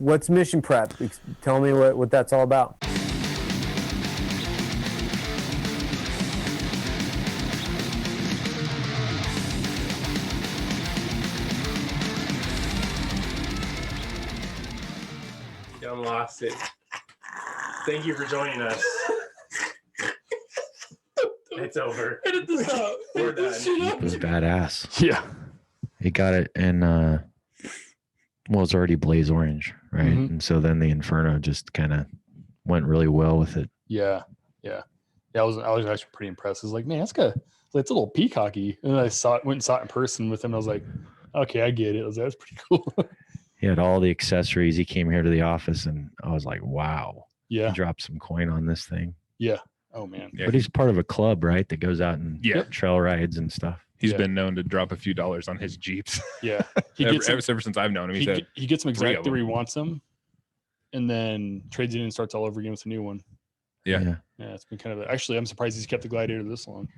What's mission prep? Tell me what that's all about. Dumb lost it. Thank you for joining us. It's over. Edit this out. We're done. It was badass. Yeah. He got it in, well, it's already blaze orange, right? Mhm. And so then the Inferno just kind of went really well with it. Yeah. I was actually pretty impressed. I was like, man, it's a little peacocky. And then I went and saw it in person with him. And I was like, okay, I get it. I was like, that's pretty cool. He had all the accessories. He came here to the office and I was like, wow. Yeah. He dropped some coin on this thing. Yeah. Oh man. Yeah. But he's part of a club, right? That goes out and trail rides and stuff. He's been known to drop a few dollars on his Jeeps. Yeah. Ever since I've known him. He gets them exactly where he wants them and then trades it in and starts all over again with a new one. Yeah. It's been kind of actually, I'm surprised he's kept the Gladiator this long.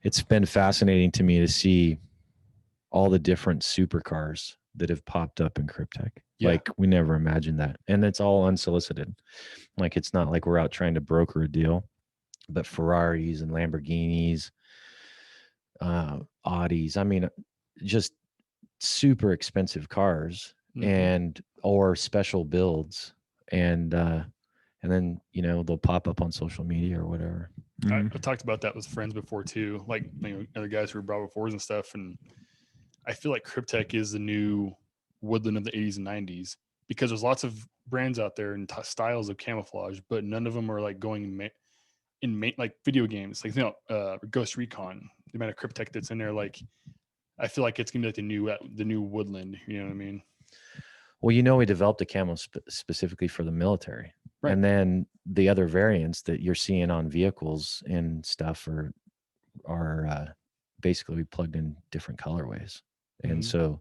It's been fascinating to me to see all the different supercars that have popped up in Kryptek. Yeah. Like we never imagined that. And it's all unsolicited. Like it's not like we're out trying to broker a deal, but Ferraris and Lamborghinis, Audis. I mean, just super expensive cars and or special builds. And then, they'll pop up on social media or whatever. I've talked about that with friends before too, like other guys who are Bravo 4s and stuff. And I feel like Kryptek is the new Woodland of the 80s and 90s because there's lots of brands out there and styles of camouflage, but none of them are like going in like video games, like Ghost Recon. The amount of Kryptek that's in there, like I feel like it's gonna be like the new Woodland. You know what I mean? Well, we developed a camo specifically for the military, right. And then the other variants that you're seeing on vehicles and stuff are basically plugged in different colorways. And so,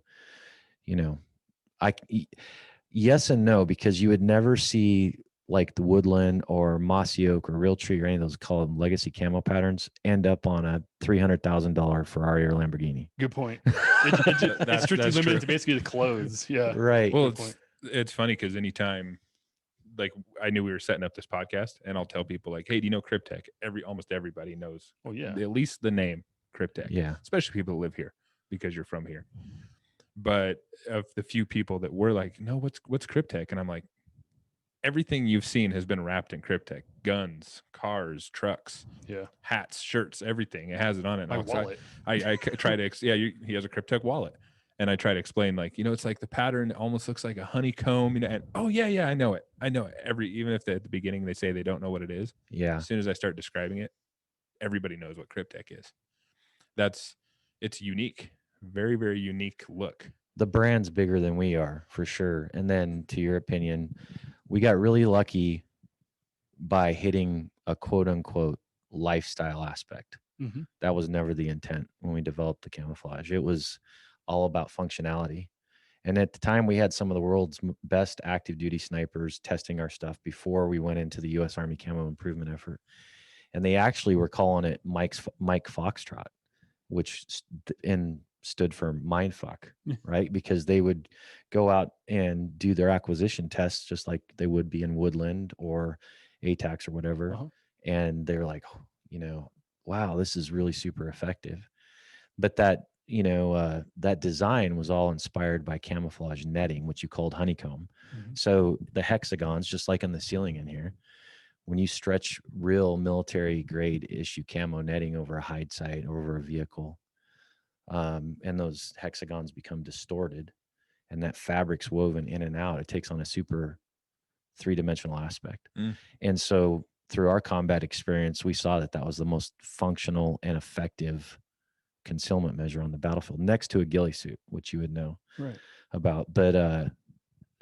yes and no, because you would never see like the Woodland or Mossy Oak or Real Tree or any of those called legacy camo patterns end up on a $300,000 Ferrari or Lamborghini. Good point. It's strictly limited to basically the clothes. Yeah. Right. Well, it's funny because anytime, like I knew we were setting up this podcast and I'll tell people like, hey, do you know Kryptek? Almost everybody knows. Oh yeah. At least the name Kryptek. Yeah. Especially people who live here because you're from here. But of the few people that were like, no, what's Kryptek? And I'm like, everything you've seen has been wrapped in Kryptek. Guns, cars, trucks, hats, shirts, everything. It has it on it. My wallet. I try to, he has a Kryptek wallet. And I try to explain like, it's like the pattern almost looks like a honeycomb, and oh yeah, I know it. Even if at the beginning they say they don't know what it is. Yeah. As soon as I start describing it, everybody knows what Kryptek is. It's unique. Very, very unique look. The brand's bigger than we are for sure. And then to your opinion, we got really lucky by hitting a quote unquote lifestyle aspect. Mm-hmm. That was never the intent when we developed the camouflage. It was all about functionality. And at the time we had some of the world's best active duty snipers testing our stuff before we went into the U.S. Army camo improvement effort. And they actually were calling it Mike Foxtrot, which stood for mindfuck, right? Because they would go out and do their acquisition tests just like they would be in Woodland or ATAX or whatever. And they're like, wow, this is really super effective. But that, that design was all inspired by camouflage netting, which you called honeycomb. So the hexagons, just like on the ceiling in here, when you stretch real military grade issue camo netting over a hide site, over a vehicle, and those hexagons become distorted and that fabric's woven in and out, it takes on a super three-dimensional aspect. And so through our combat experience, we saw that was the most functional and effective concealment measure on the battlefield next to a ghillie suit, which you would know about. But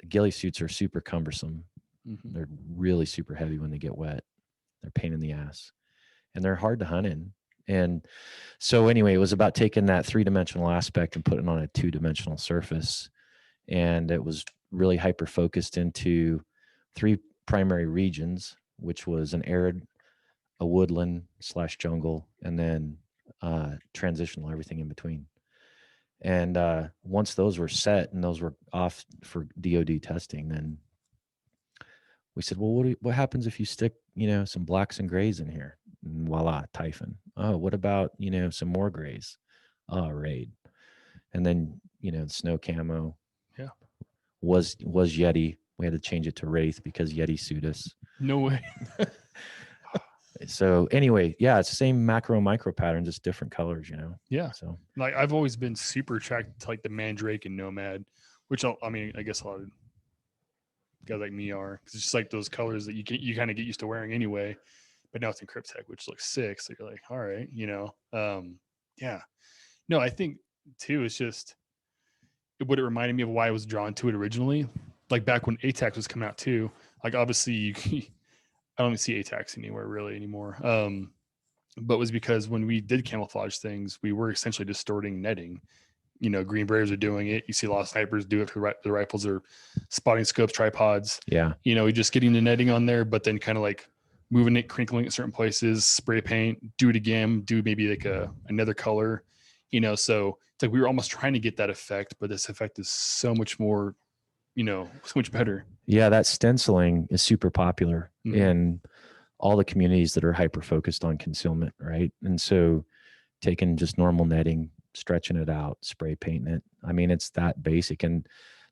ghillie suits are super cumbersome. They're really super heavy when they get wet. They're a pain in the ass and they're hard to hunt in. And so anyway, it was about taking that three-dimensional aspect and putting it on a two-dimensional surface. And it was really hyper-focused into three primary regions, which was an arid, a woodland / jungle, and then transitional, everything in between. And once those were set and those were off for DoD testing, then we said, well, what happens if you stick, some blacks and grays in here? And voila, Typhon. Oh, what about, some more grays? Oh, Raid. And then, the snow camo Yeah. was Yeti. We had to change it to Wraith because Yeti sued us. No way. So anyway, yeah, it's the same macro micro pattern, just different colors, Yeah. So Like I've always been super attracted to like the Mandrake and Nomad, which I guess a lot of guys like me are. 'Cause it's just like those colors that you kind of get used to wearing anyway. But now it's in Kryptek, which looks sick. So you're like, all right, yeah. No, I think too, it's just what it reminded me of why I was drawn to it originally. Like back when ATAX was coming out too. Like obviously I don't even see ATAX anywhere really anymore. But it was because when we did camouflage things, we were essentially distorting netting. Green Berets are doing it. You see a lot of snipers do it for the rifles or spotting scopes, tripods. yeah, Just getting the netting on there, but then kind of like moving it, crinkling it in certain places, spray paint, do it again, do maybe like another color, so it's like we were almost trying to get that effect, but this effect is so much more, so much better. yeah, that stenciling is super popular in all the communities that are hyper focused on concealment, right? And so taking just normal netting, stretching it out, spray painting it. I mean, it's that basic. And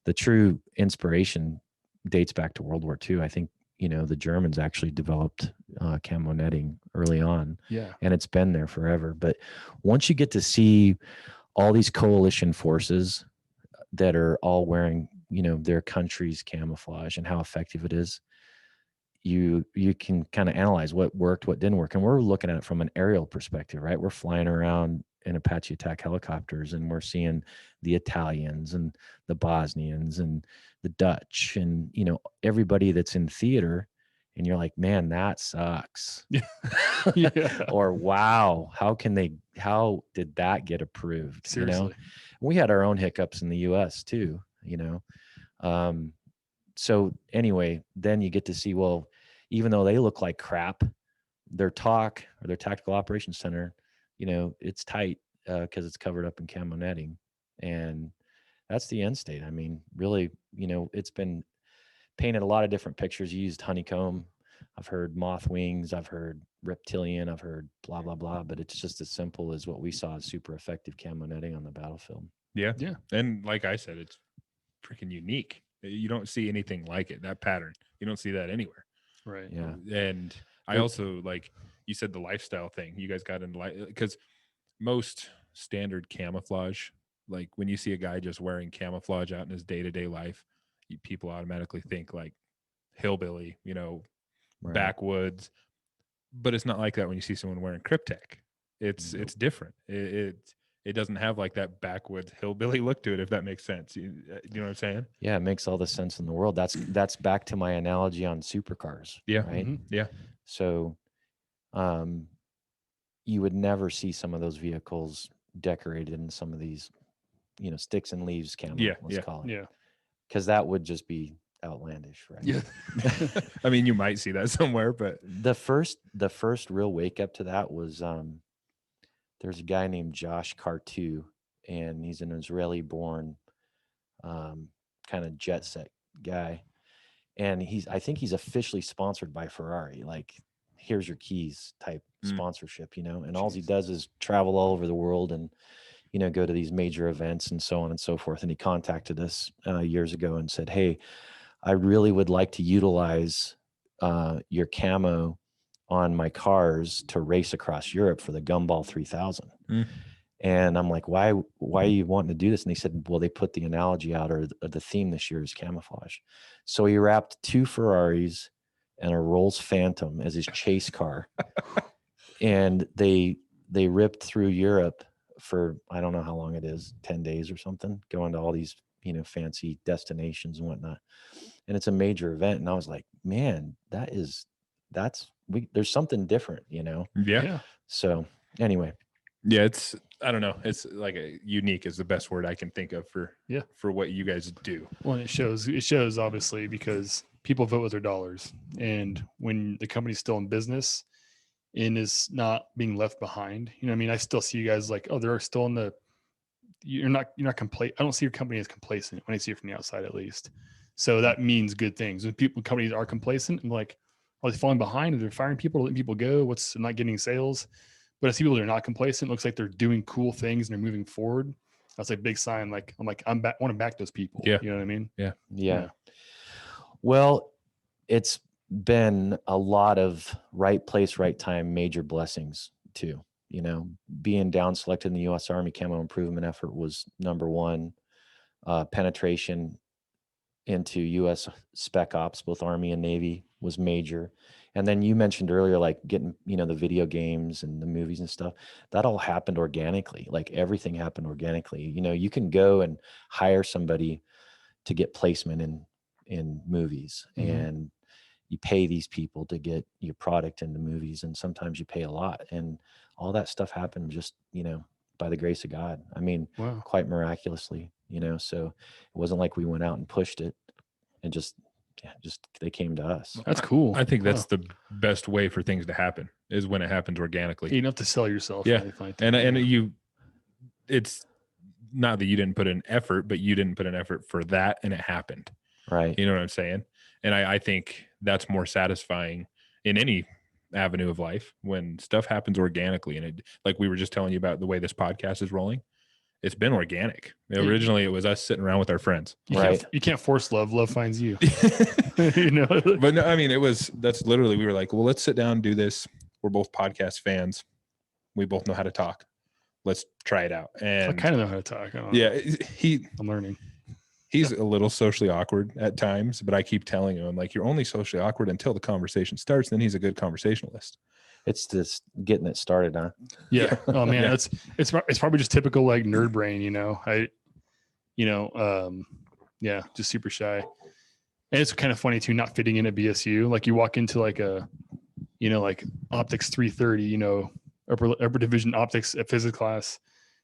the true inspiration dates back to World War II. I think, the Germans actually developed camo netting early on. Yeah. And it's been there forever. But once you get to see all these coalition forces that are all wearing, their country's camouflage and how effective it is, you can kind of analyze what worked, what didn't work. And we're looking at it from an aerial perspective, right? We're flying around in Apache attack helicopters and we're seeing the Italians and the Bosnians and the Dutch and, everybody that's in theater. And you're like, man, that sucks. Yeah. Or wow, how did that get approved? Seriously. We had our own hiccups in the US too, so anyway, then you get to see, well, even though they look like crap, their TOC or their tactical operations center, it's tight because it's covered up in camo netting. And that's the end state. I mean, really, it's been painted a lot of different pictures. You used honeycomb. I've heard moth wings. I've heard reptilian. I've heard blah, blah, blah. But it's just as simple as what we saw as super effective camo netting on the battlefield. Yeah. Yeah. And like I said, it's freaking unique. You don't see anything like it. That pattern, you don't see that anywhere. Right. Yeah. And I also, like you said, the lifestyle thing. You guys got into because most standard camouflage, like when you see a guy just wearing camouflage out in his day-to-day life, people automatically think like hillbilly, Right. backwoods. But it's not like that when you see someone wearing Kryptek. It's different. It doesn't have like that backwoods hillbilly look to it, if that makes sense. You know what I'm saying? Yeah, it makes all the sense in the world. That's back to my analogy on supercars. Yeah. Right. Yeah. So, you would never see some of those vehicles decorated in some of these, sticks and leaves camo. Yeah, Let's call it. Yeah. Because that would just be outlandish, right? Yeah. I mean, you might see that somewhere, but The first real wake up to that was there's a guy named Josh Cartu, and he's an Israeli-born kind of jet set guy, and I think he's officially sponsored by Ferrari, like here's your keys type sponsorship, and all he does is travel all over the world and go to these major events and so on and so forth. And he contacted us years ago and said, hey, I really would like to utilize your camo on my cars to race across Europe for the Gumball 3000. And I'm like, why are you wanting to do this? And he said, well, they put the analogy out, or the theme this year is camouflage. So he wrapped 2 Ferraris and a Rolls Phantom as his chase car. And they ripped through Europe for, I don't know how long it is, 10 days or something, going to all these, fancy destinations and whatnot. And it's a major event. And I was like, man, there's something different, yeah. So anyway. Yeah, I don't know. It's like unique is the best word I can think of for what you guys do. Well, it shows obviously because people vote with their dollars. And when the company's still in business and is not being left behind, I mean, I still see you guys like, oh, they're still in the you're not complacent. I don't see your company as complacent when I see it from the outside, at least. So that means good things. When companies are complacent, I'm like, are they falling behind? Are they firing people, letting people go? What's not getting sales? But I see people that are not complacent. It looks like they're doing cool things and they're moving forward. That's a big sign. Like I'm back. I want to back those people. Yeah. You know what I mean? Yeah. Well, it's been a lot of right place, right time, major blessings too. Being down selected in the U.S. Army camo improvement effort was number one. Penetration into U.S. spec ops, both Army and Navy, was major. And then you mentioned earlier, like getting, the video games and the movies and stuff, that all happened organically. Like everything happened organically. You can go and hire somebody to get placement in movies, and you pay these people to get your product into movies, and sometimes you pay a lot, and all that stuff happened just, by the grace of God. I mean, Wow. quite miraculously, so it wasn't like we went out and pushed it and just they came to us. That's cool. I think that's the best way for things to happen, is when it happens organically. You don't have to sell yourself. Yeah. Or anything like that. And it's not that you didn't put in effort, but you didn't put an effort for that, and it happened. Right. You know what I'm saying? And I think that's more satisfying in any avenue of life, when stuff happens organically. And it, like we were just telling you about the way this podcast is rolling, it's been organic. Originally, it was us sitting around with our friends. You can't force love. Love finds you. But no, I mean, that's literally, we were like, well, let's sit down and do this. We're both podcast fans. We both know how to talk. Let's try it out. And I kind of know how to talk. I don't know. I'm learning. He's a little socially awkward at times, but I keep telling him, I'm like, you're only socially awkward until the conversation starts. Then he's a good conversationalist. It's just getting it started, huh? Yeah. Oh man, Yeah. it's probably just typical like nerd brain, just super shy. And it's kind of funny too, not fitting in at BSU. Like you walk into like a, like optics 330, upper division optics at physics class.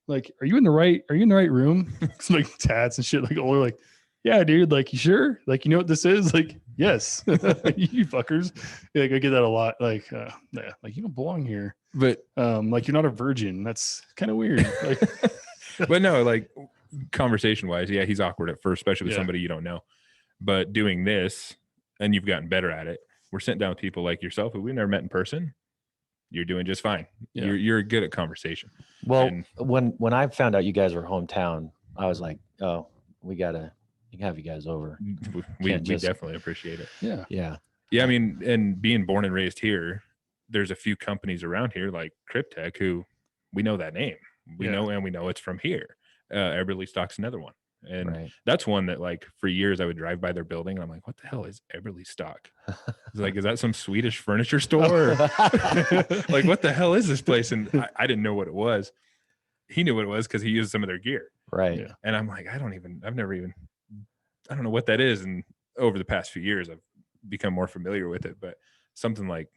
Like, are you in the right room? It's like tats and shit. Like, older, like, yeah, dude. Like, you sure? Like, you know what this is? Like, yes. You fuckers. Like, I get that a lot. Like, yeah, like you don't belong here. But like you're not a virgin. That's kind of weird. Like, but no, like conversation wise, yeah, he's awkward at first, especially with Yeah. somebody you don't know. But doing this, and you've gotten better at it. We're sitting down with people like yourself who we've never met in person. You're doing just fine. Yeah. You're good at conversation. Well, And- when I found out you guys were hometown, I was like, oh, we gotta have you guys over. We Can't just- definitely appreciate it. yeah. Yeah. Yeah, I mean, and being born and raised here, there's a few companies around here like Kryptek who we know that name. We Yeah. know it's from here. Eberly Stock's another one. And Right. that's one that, like, for years I would drive by their building and I'm like, what the hell is Eberly Stock? It's like, is that some Swedish furniture store? Like, what the hell is this place? And I didn't know what it was. He knew what it was because he used some of their gear. Right. Yeah. And I'm like, I don't know what that is. And over the past few years, I've become more familiar with it. But something like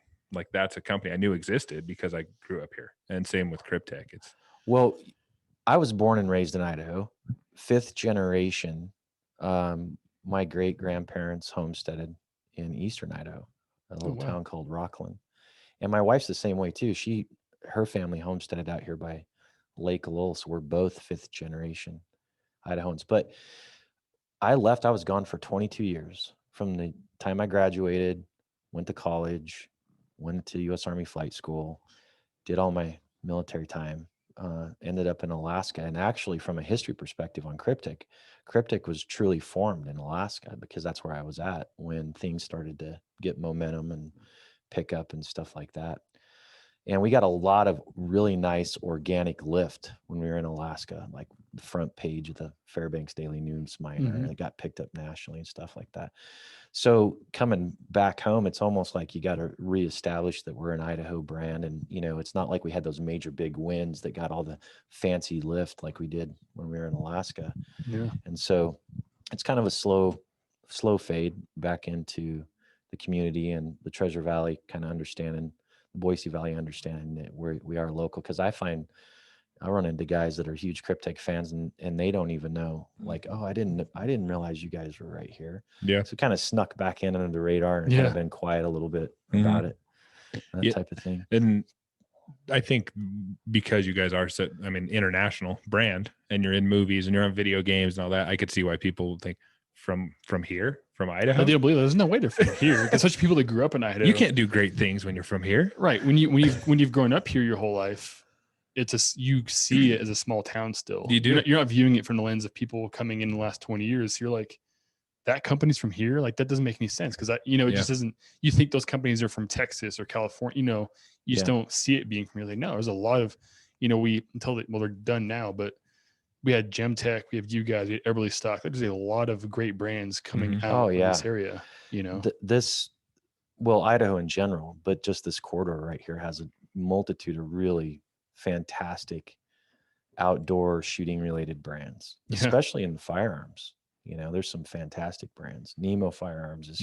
that's a company I knew existed because I grew up here. And same with Kryptek. It's Well, I was born and raised in Idaho, 5th generation. My great grandparents homesteaded in eastern Idaho, a little wow. town called Rockland. And my wife's the same way too. Her family homesteaded out here by Lake Lowell. So we're both 5th generation Idahoans. But I was gone for 22 years from the time I graduated, went to college, went to U.S. Army flight school, did all my military time. Ended up in Alaska. And actually, from a history perspective on Kryptek was truly formed in Alaska because that's where I was at when things started to get momentum and pick up and stuff like that. And we got a lot of really nice organic lift when we were in Alaska, like the front page of the Fairbanks Daily News Miner. Mhm. It got picked up nationally and stuff like that. So coming back home, it's almost like you got to reestablish that we're an Idaho brand. And, it's not like we had those major big wins that got all the fancy lift like we did when we were in Alaska. Yeah. And so it's kind of a slow fade back into the community and the Treasure Valley kind of understanding, the Boise Valley understanding that we are local. Because I run into guys that are huge Kryptek fans and they don't even know, like, oh, I didn't realize you guys were right here. Yeah. So kind of snuck back in under the radar and kind of been quiet a little bit about it, that Yeah. type of thing. And I think because you guys are so, I mean, international brand, and you're in movies and you're on video games and all that, I could see why people would think from here, from Idaho. But they don't believe it. There's no way they're from here, especially people that grew up in Idaho. You can't do great things when you're from here. Right. When you've grown up here your whole life, you see it as a small town still. You do. You're not viewing it from the lens of people coming in the last 20 years. You're like, that company's from here. Like, that doesn't make any sense. Cause it just isn't, you think those companies are from Texas or California, you just don't see it being from here. Like, no, there's a lot of, they're done now, but we had Gemtech, we have you guys, we had Eberly Stock. There's a lot of great brands coming out in this area, Idaho in general, but just this corridor right here has a multitude of really fantastic outdoor shooting related brands, especially in the firearms. There's some fantastic brands. Nemo Firearms is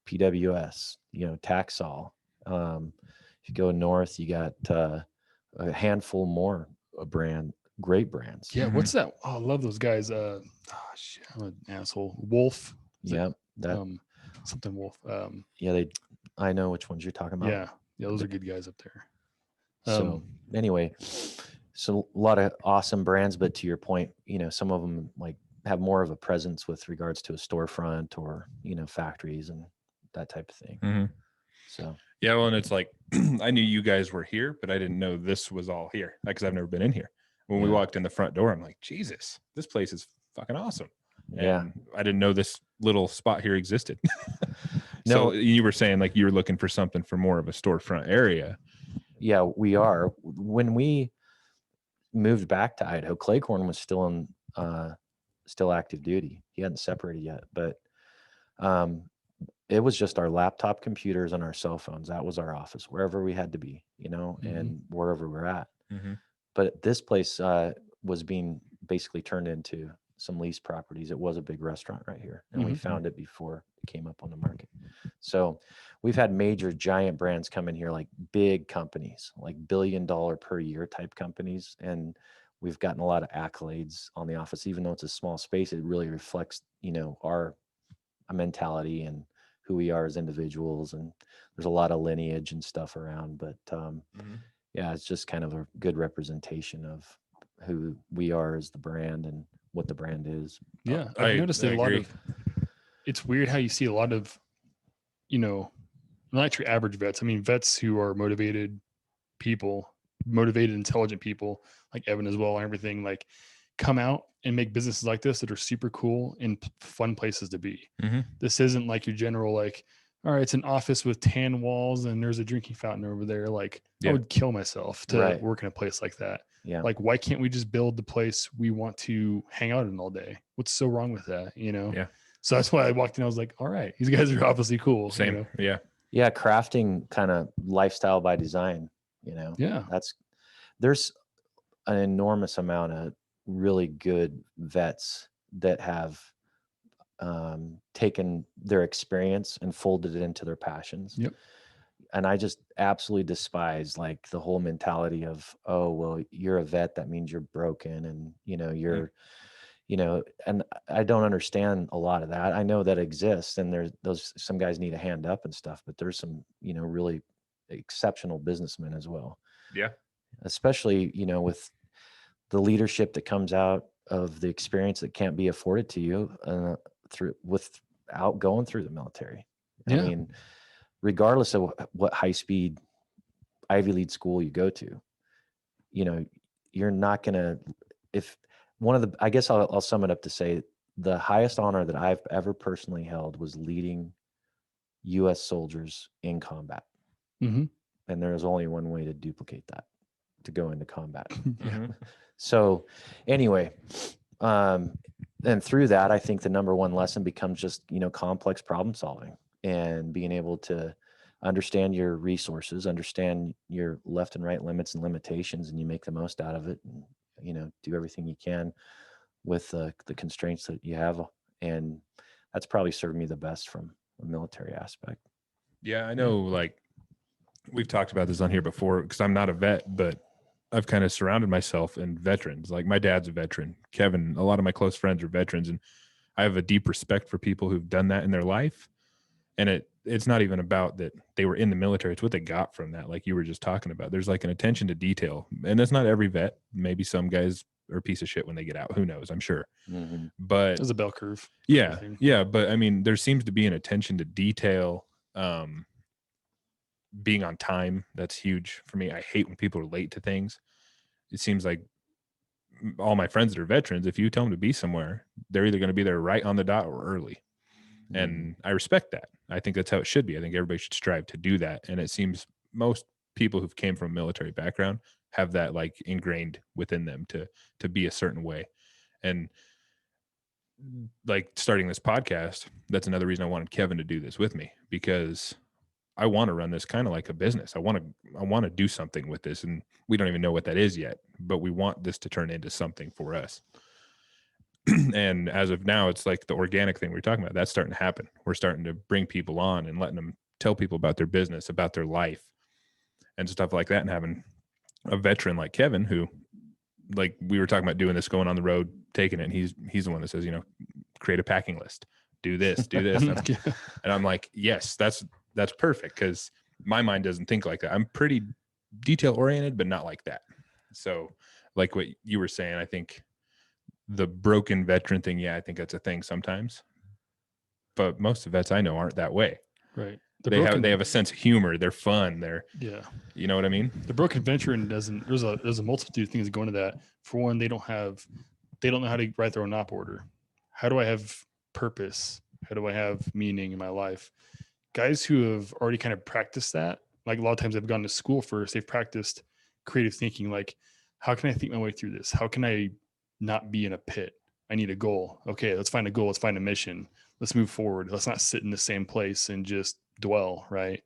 PWS, Taxol. If you go north, you got a handful more great brands. Yeah. What's that? Oh, I love those guys. I'm an asshole. Wolf. Something Wolf. I know which ones you're talking about. Yeah. Those are good guys up there. So anyway, so a lot of awesome brands, but to your point, some of them like have more of a presence with regards to a storefront or, factories and that type of thing. Mm-hmm. So, yeah. Well, and it's like, I knew you guys were here, but I didn't know this was all here because I've never been in here. When we walked in the front door, I'm like, Jesus, this place is fucking awesome. And I didn't know this little spot here existed. So you were saying like you were looking for something for more of a storefront area. Yeah, we are. When we moved back to Idaho, Claycorn was still active duty. He hadn't separated yet, but it was just our laptop computers and our cell phones. That was our office, wherever we had to be, and wherever we're at. Mm-hmm. But this place was being basically turned into some lease properties. It was a big restaurant right here, and we found it before it came up on the market. So we've had major giant brands come in here, like big companies, like $1 billion per year type companies. And we've gotten a lot of accolades on the office, even though it's a small space. It really reflects, our mentality and who we are as individuals. And there's a lot of lineage and stuff around, but it's just kind of a good representation of who we are as the brand and what the brand is. Yeah. I've noticed a lot of, it's weird how you see a lot of, not your average vets. I mean, vets who are motivated, intelligent people like Evan as well, and everything, like come out and make businesses like this that are super cool and fun places to be. This isn't like your general, like, all right, it's an office with tan walls and there's a drinking fountain over there. Like I would kill myself to work in a place like that. Yeah. Like, why can't we just build the place we want to hang out in all day? What's so wrong with that? Yeah. So that's why I walked in. I was like, all right, these guys are obviously cool. Same. Yeah. Yeah. Crafting kind of lifestyle by design, Yeah. There's an enormous amount of really good vets that have taken their experience and folded it into their passions. Yep. And I just absolutely despise like the whole mentality of, oh, well, you're a vet, that means you're broken. And, you're, and I don't understand a lot of that. I know that exists, and some guys need a hand up and stuff, but there's some, really exceptional businessmen as well. Yeah. Especially, with the leadership that comes out of the experience that can't be afforded to you without going through the military. Yeah. I mean, regardless of what high speed Ivy League school you go to, you're not going to, I guess I'll sum it up to say the highest honor that I've ever personally held was leading U.S. soldiers in combat. And there's only one way to duplicate that, to go into combat. So anyway, and through that, I think the number one lesson becomes just, complex problem solving and being able to understand your resources, understand your left and right limits and limitations, and you make the most out of it, and, do everything you can with the constraints that you have. And that's probably served me the best from a military aspect. Yeah. I know, like we've talked about this on here before, because I'm not a vet, but I've kind of surrounded myself in veterans. Like my dad's a veteran, Kevin, a lot of my close friends are veterans, and I have a deep respect for people who've done that in their life. And it's not even about that they were in the military. It's what they got from that. Like you were just talking about, there's like an attention to detail, and that's not every vet. Maybe some guys are a piece of shit when they get out. Who knows? I'm sure. Mm-hmm. But There's a bell curve. yeah. Yeah. But I mean, there seems to be an attention to detail, being on time. That's huge for me. I hate when people are late to things. It seems like all my friends that are veterans, if you tell them to be somewhere, they're either going to be there right on the dot or early. And I respect that. I think that's how it should be. I think everybody should strive to do that. And it seems most people who've came from a military background have that like ingrained within them to be a certain way. And like starting this podcast, that's another reason I wanted Kevin to do this with me, because I want to run this kind of like a business. I want to do something with this, and we don't even know what that is yet, but we want this to turn into something for us. And as of now, it's like the organic thing we're talking about. That's starting to happen. We're starting to bring people on and letting them tell people about their business, about their life and stuff like that. And having a veteran like Kevin, who, like we were talking about doing this, going on the road, taking it. And he's the one that says, create a packing list, do this. And I'm like, yes, that's perfect. 'Cause my mind doesn't think like that. I'm pretty detail oriented, but not like that. So like what you were saying, I think the broken veteran thing, I think that's a thing sometimes, but most of the vets I know aren't that way. Right. They have a sense of humor. They're fun. You know what I mean? The broken veteran doesn't. There's a multitude of things that go into that. For one, they don't know how to write their own op order. How do I have purpose? How do I have meaning in my life? Guys who have already kind of practiced that, like a lot of times they've gone to school first. They've practiced creative thinking. Like, how can I think my way through this? How can I not be in a pit? I need a goal. Okay, let's find a goal. Let's find a mission. Let's move forward. Let's not sit in the same place and just dwell, right?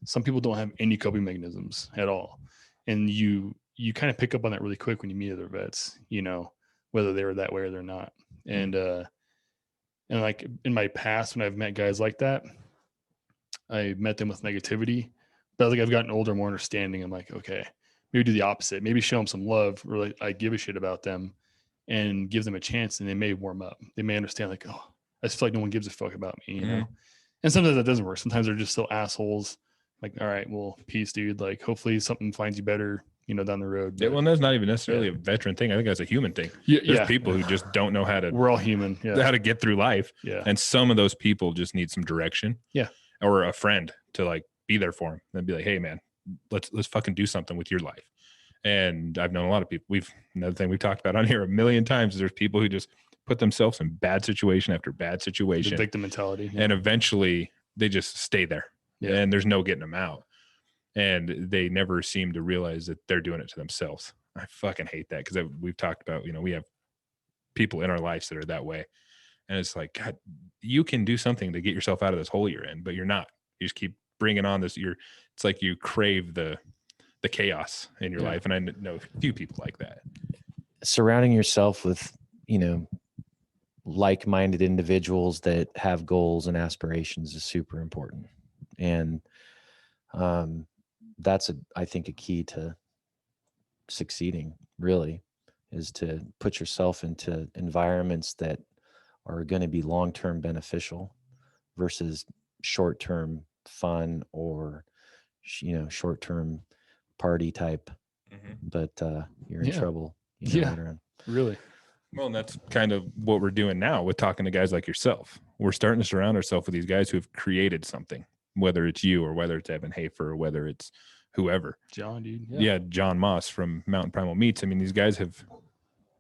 Some people don't have any coping mechanisms at all. And you kind of pick up on that really quick when you meet other vets, whether they were that way or they're not. And like in my past, when I've met guys like that, I met them with negativity, but like I've gotten older, more understanding. I'm like, okay, maybe do the opposite. Maybe show them some love, or like I give a shit about them and give them a chance, and they may warm up. They may understand, like, oh, I just feel like no one gives a fuck about me, you know? And sometimes that doesn't work. Sometimes they're just still assholes. Like, all right, well, peace, dude. Like, hopefully something finds you better, down the road. But, Well, that's not even necessarily a veteran thing. I think that's a human thing. There's people who just don't know how to. We're all human. How to get through life. Yeah. And some of those people just need some direction. Yeah. Or a friend to like be there for them and be like, hey, man, let's fucking do something with your life. And I've known a lot of people. Another thing we've talked about on here a million times is there's people who just put themselves in bad situation after bad situation. The victim mentality. Yeah. And eventually they just stay there. Yeah. And there's no getting them out. And they never seem to realize that they're doing it to themselves. I fucking hate that, because we've talked about, we have people in our lives that are that way. And it's like, God, you can do something to get yourself out of this hole you're in, but you're not. You just keep bringing on this. It's like you crave the chaos in your life. And I know a few people like that. Surrounding yourself with, like-minded individuals that have goals and aspirations is super important. And that's I think a key to succeeding, really, is to put yourself into environments that are going to be long-term beneficial versus short-term fun or, short-term party type. But you're in trouble. Really. Well, and that's kind of what we're doing now with talking to guys like yourself. We're starting to surround ourselves with these guys who have created something, whether it's you or whether it's Evan Hafer or whether it's whoever. John, dude. Yeah, John Moss from Mountain Primal Meats. I mean, these guys have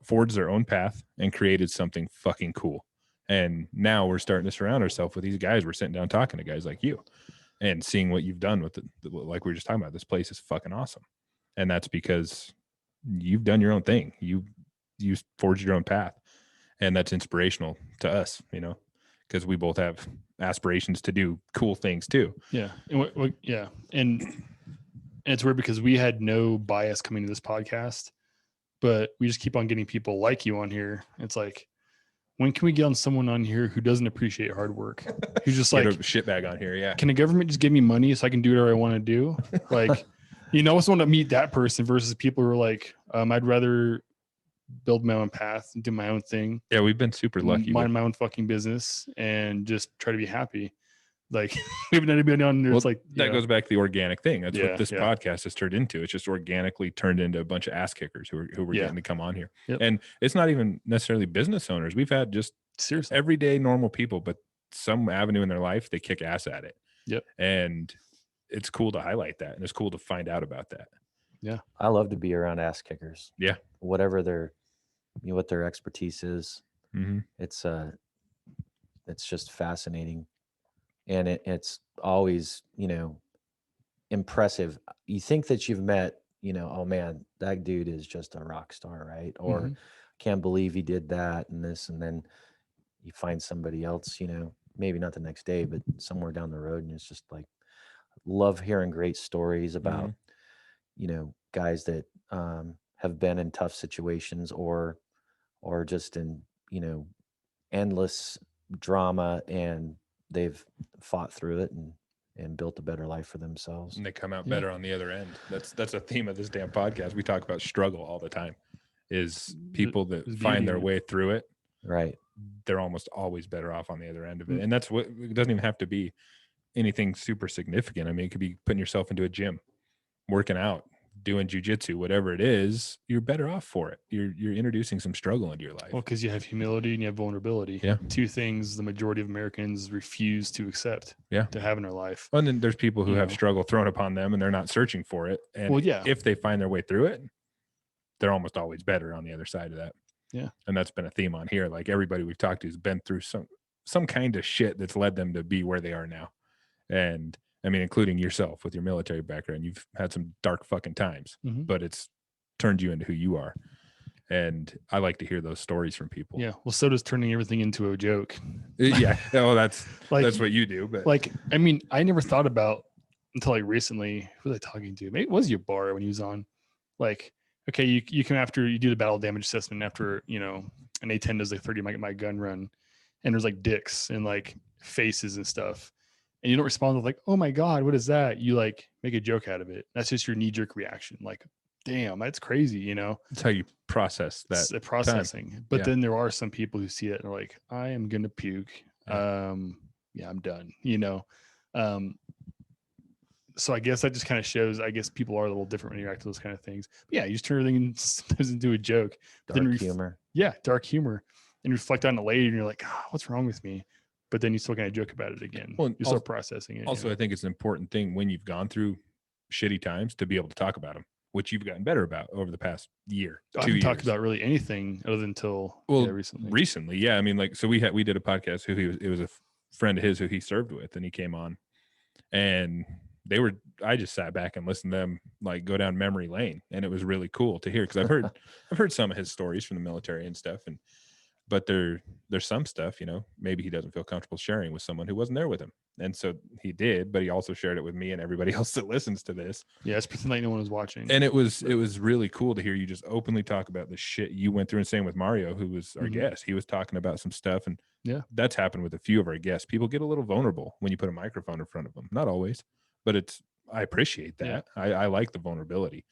forged their own path and created something fucking cool. And now we're starting to surround ourselves with these guys. We're sitting down talking to guys like you and seeing what you've done with it. Like we were just talking about, this place is fucking awesome. And that's because you've done your own thing. You forged your own path. And that's inspirational to us, because we both have aspirations to do cool things too. Yeah. And it's weird because we had no bias coming to this podcast, but we just keep on getting people like you on here. It's like, when can we get on someone on here who doesn't appreciate hard work? Who's just like, a shitbag on here. Yeah. Can the government just give me money so I can do whatever I want to do? Like, I just want to meet that person versus people who are like, I'd rather build my own path and do my own thing. Yeah. We've been super lucky. Mind my own fucking business and just try to be happy. Like we haven't had anybody on there. Well, It's like that goes back to the organic thing. That's Yeah, what this yeah. podcast has turned into. It's just organically turned into a bunch of ass kickers who were Yeah. getting to come on here. Yep. And it's not even necessarily business owners. We've had just seriously. everyday normal people, but some avenue in their life, they kick ass at it. Yep. And it's cool to highlight that. And it's cool to find out about that. I love to be around ass kickers. Yeah. Whatever their, what their expertise is. Mm-hmm. It's just fascinating, and it's always impressive. You think that you've met, oh man, that dude is just a rock star, right? Or Mhm. can't believe he did that and this, and then you find somebody else, maybe not the next day, but somewhere down the road, and it's just like, love hearing great stories about guys that have been in tough situations or just in endless drama, and they've fought through it and built a better life for themselves. And they come out Yeah. better on the other end. That's a theme of this damn podcast. We talk about struggle all the time. Is people that There's find beauty their in it. way through it, Right. they're almost always better off on the other end of it. Mm. And that's what, it doesn't even have to be anything super significant. I mean, it could be putting yourself into a gym, working out, doing jujitsu, whatever it is, you're better off for it. You're introducing some struggle into your life. Well, because you have humility and you have vulnerability. Yeah. Two things the majority of Americans refuse to accept. Yeah. To have in their life. And then there's people who You have know. struggle thrown upon them and they're not searching for it. And Well, yeah. if they find their way through it, they're almost always better on the other side of that. Yeah. And that's been a theme on here. Like everybody we've talked to has been through some kind of shit that's led them to be where they are now. And I mean, including yourself with your military background, you've had some dark fucking times, Mhm. but it's turned you into who you are. And I like to hear those stories from people. Yeah. Well, so does turning everything into a joke. Yeah. Oh, that's Like, what you do. But like, I mean, I never thought about until like recently, who was I talking to? Maybe it was your bar when he was on. Like, okay, you come after, you do the battle damage assessment after, an A10 does like 30 my gun run, and there's like dicks and like faces and stuff. And you don't respond with like, oh my God, what is that? You like make a joke out of it. That's just your knee jerk reaction. Like, damn, that's crazy, that's how you process that. It's the processing. But Yeah. then there are some people who see it and are like, I am gonna puke. Yeah. I'm done, so I guess that just kind of shows, I guess people are a little different when you react to those kind of things. But yeah, you just turn everything into a joke. Dark Then humor. Yeah, dark humor. And reflect on it later and you're like, what's wrong with me? But then you still kind of joke about it again. Well, You're still processing it. Also, I think it's an important thing when you've gone through shitty times to be able to talk about them, which you've gotten better about over the past year, I 2 haven't years. talked about really anything other than until recently. Recently, yeah. I mean, like, so we did a podcast. It was a friend of his who he served with, and he came on, and I just sat back and listened to them like go down memory lane, and it was really cool to hear because I've heard some of his stories from the military and stuff, but there's some stuff, maybe he doesn't feel comfortable sharing with someone who wasn't there with him. And so he did, but he also shared it with me and everybody else that listens to this. Yeah, it's pretend like no one was watching. And it was really cool to hear you just openly talk about the shit you went through. And same with Mario, who was our Mhm. guest. He was talking about some stuff, and Yeah. that's happened with a few of our guests. People get a little vulnerable when you put a microphone in front of them. Not always, but I appreciate that. I like the vulnerability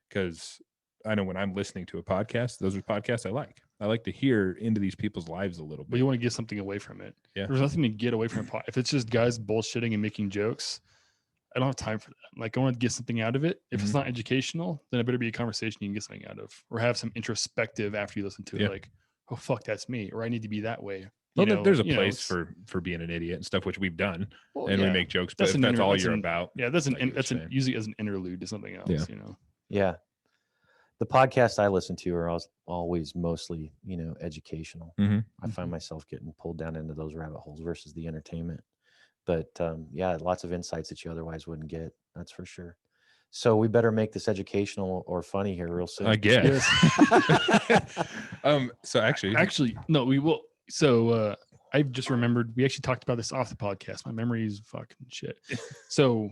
because I know when I'm listening to a podcast, those are podcasts I like. I like to hear into these people's lives a little But bit. you want to get something away from it. Yeah. There's nothing to get away from it. If it's just guys bullshitting and making jokes, I don't have time for that. Like, I want to get something out of it. If it's Mhm. not educational, then it better be a conversation you can get something out of, or have some introspective after you listen to it. Yeah. Like, oh fuck, that's me, or I need to be that way. Well, there's a you know, place it's- for being an idiot and stuff, which we've done, well, and we yeah. make jokes. But That's if an that's inter- all that's you're an- about, Yeah, that's I get what you're saying. usually as an interlude to something else. Yeah. Yeah. The podcasts I listen to are always mostly, educational. Mhm. I find myself getting pulled down into those rabbit holes versus the entertainment. But yeah, lots of insights that you otherwise wouldn't get. That's for sure. So we better make this educational or funny here real soon. I guess. So Actually, no, we will. So I've just remembered we actually talked about this off the podcast. My memory is fucking shit. So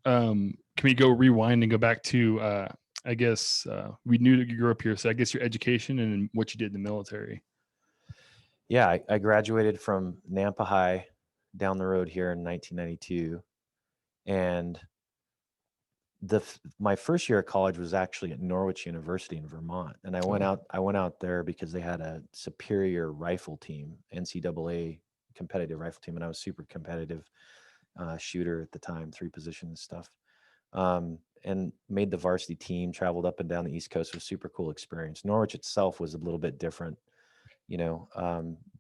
can we go rewind and go back to I guess we knew that you grew up here, so I guess your education and what you did in the military. Yeah, I graduated from Nampa High down the road here in 1992, and my first year at college was actually at Norwich University in Vermont, and I went out there because they had a superior rifle team, NCAA competitive rifle team, and I was super competitive. shooter at the time, 3-position and stuff. And made the varsity team, traveled up and down the East Coast. It was a super cool experience. Norwich itself was a little bit different,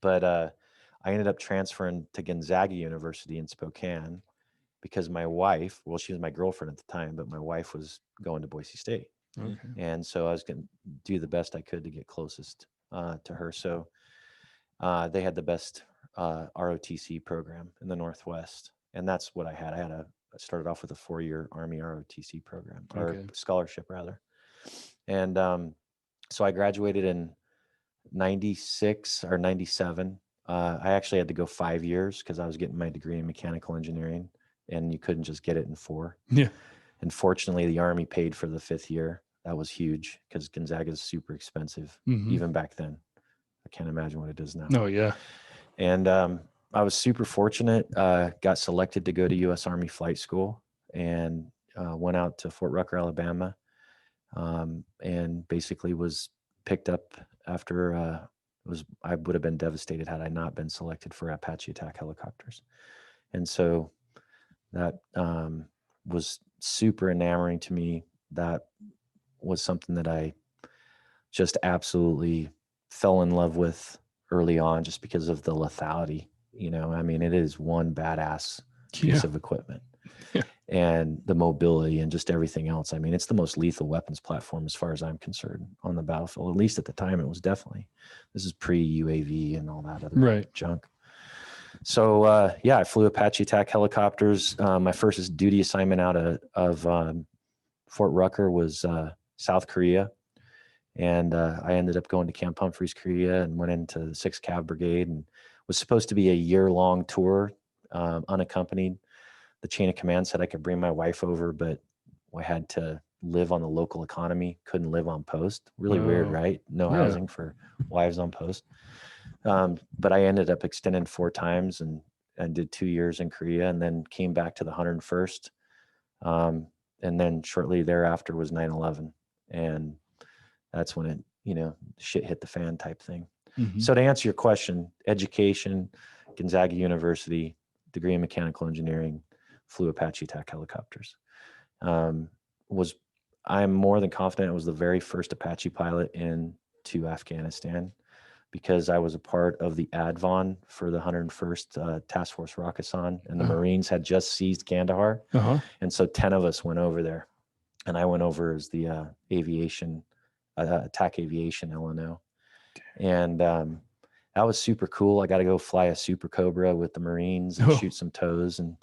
but I ended up transferring to Gonzaga University in Spokane because my wife, well, she was my girlfriend at the time, but my wife was going to Boise State. Okay. And so I was going to do the best I could to get closest to her. So they had the best ROTC program in the Northwest. And that's what I had. I started off with a 4-year Army ROTC program, or Okay. scholarship rather. And so I graduated in 96 or 97. I actually had to go 5 years because I was getting my degree in mechanical engineering, and you couldn't just get it in 4. Yeah. And fortunately, the Army paid for the 5th year. That was huge because Gonzaga is super expensive, even back then. I can't imagine what it is now. Oh, yeah. And I was super fortunate. Got selected to go to U.S. Army Flight School and went out to Fort Rucker, Alabama, and basically was picked up after I would have been devastated had I not been selected for Apache attack helicopters. And so that was super enamoring to me. That was something that I just absolutely fell in love with early on just because of the lethality. I mean, it is one badass piece of equipment. Yeah. And the mobility and just everything else. I mean, it's the most lethal weapons platform as far as I'm concerned on the battlefield. At least at the time, it was definitely. This is pre-UAV and all that other junk. So, I flew Apache attack helicopters. My first duty assignment out of Fort Rucker was South Korea. And I ended up going to Camp Humphreys, Korea, and went into the 6th Cav Brigade, and was supposed to be a year-long tour, unaccompanied. The chain of command said I could bring my wife over, but I had to live on the local economy, couldn't live on post. Really weird, right? No housing for wives on post. But I ended up extending 4 times and did 2 years in Korea, and then came back to the 101st. And then shortly thereafter was 9/11. And that's when it, shit hit the fan type thing. So to answer your question, education, Gonzaga University, degree in mechanical engineering, flew Apache attack helicopters. I'm more than confident I was the very first Apache pilot into Afghanistan because I was a part of the ADVON for the 101st Task Force Raksan, and the Marines had just seized Kandahar. And so 10 of us went over there, and I went over as the attack aviation LNO. And that was super cool. I got to go fly a Super Cobra with the Marines and shoot some tows and,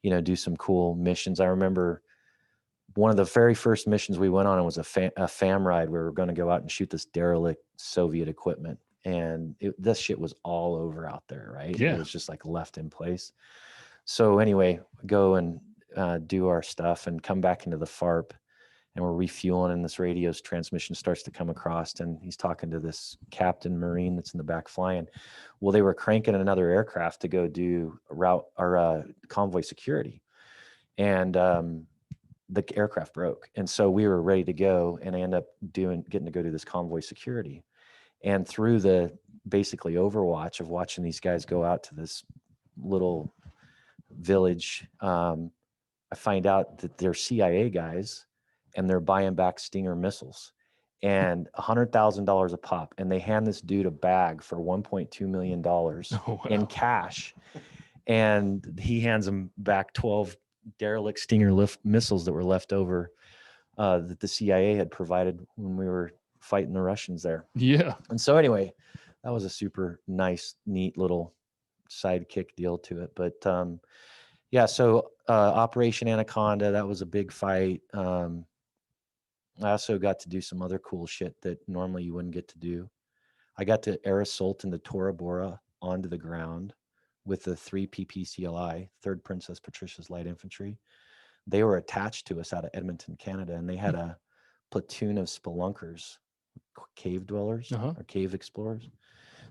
do some cool missions. I remember one of the very first missions we went on was a FAM ride where we were going to go out and shoot this derelict Soviet equipment. And this shit was all over out there, right? Yeah. It was just like left in place. So anyway, go and do our stuff and come back into the FARP. And we're refueling, and this radio's transmission starts to come across, and he's talking to this Captain Marine that's in the back flying. Well, they were cranking another aircraft to go do route or convoy security, and the aircraft broke, and so we were ready to go, and I ended up getting to go do this convoy security, and through the basically overwatch of watching these guys go out to this little village, I find out that they're CIA guys. And they're buying back Stinger missiles, and $100,000 a pop. And they hand this dude a bag for $1.2 million in cash. And he hands them back 12 derelict Stinger missiles that were left over that the CIA had provided when we were fighting the Russians there. Yeah. And so anyway, that was a super nice, neat little sidekick deal to it. But so Operation Anaconda, that was a big fight. I also got to do some other cool shit that normally you wouldn't get to do. I got to air assault in the Tora Bora onto the ground with the 3 PPCLI, 3rd Princess Patricia's Light Infantry. They were attached to us out of Edmonton, Canada, and they had a platoon of spelunkers, cave dwellers or cave explorers.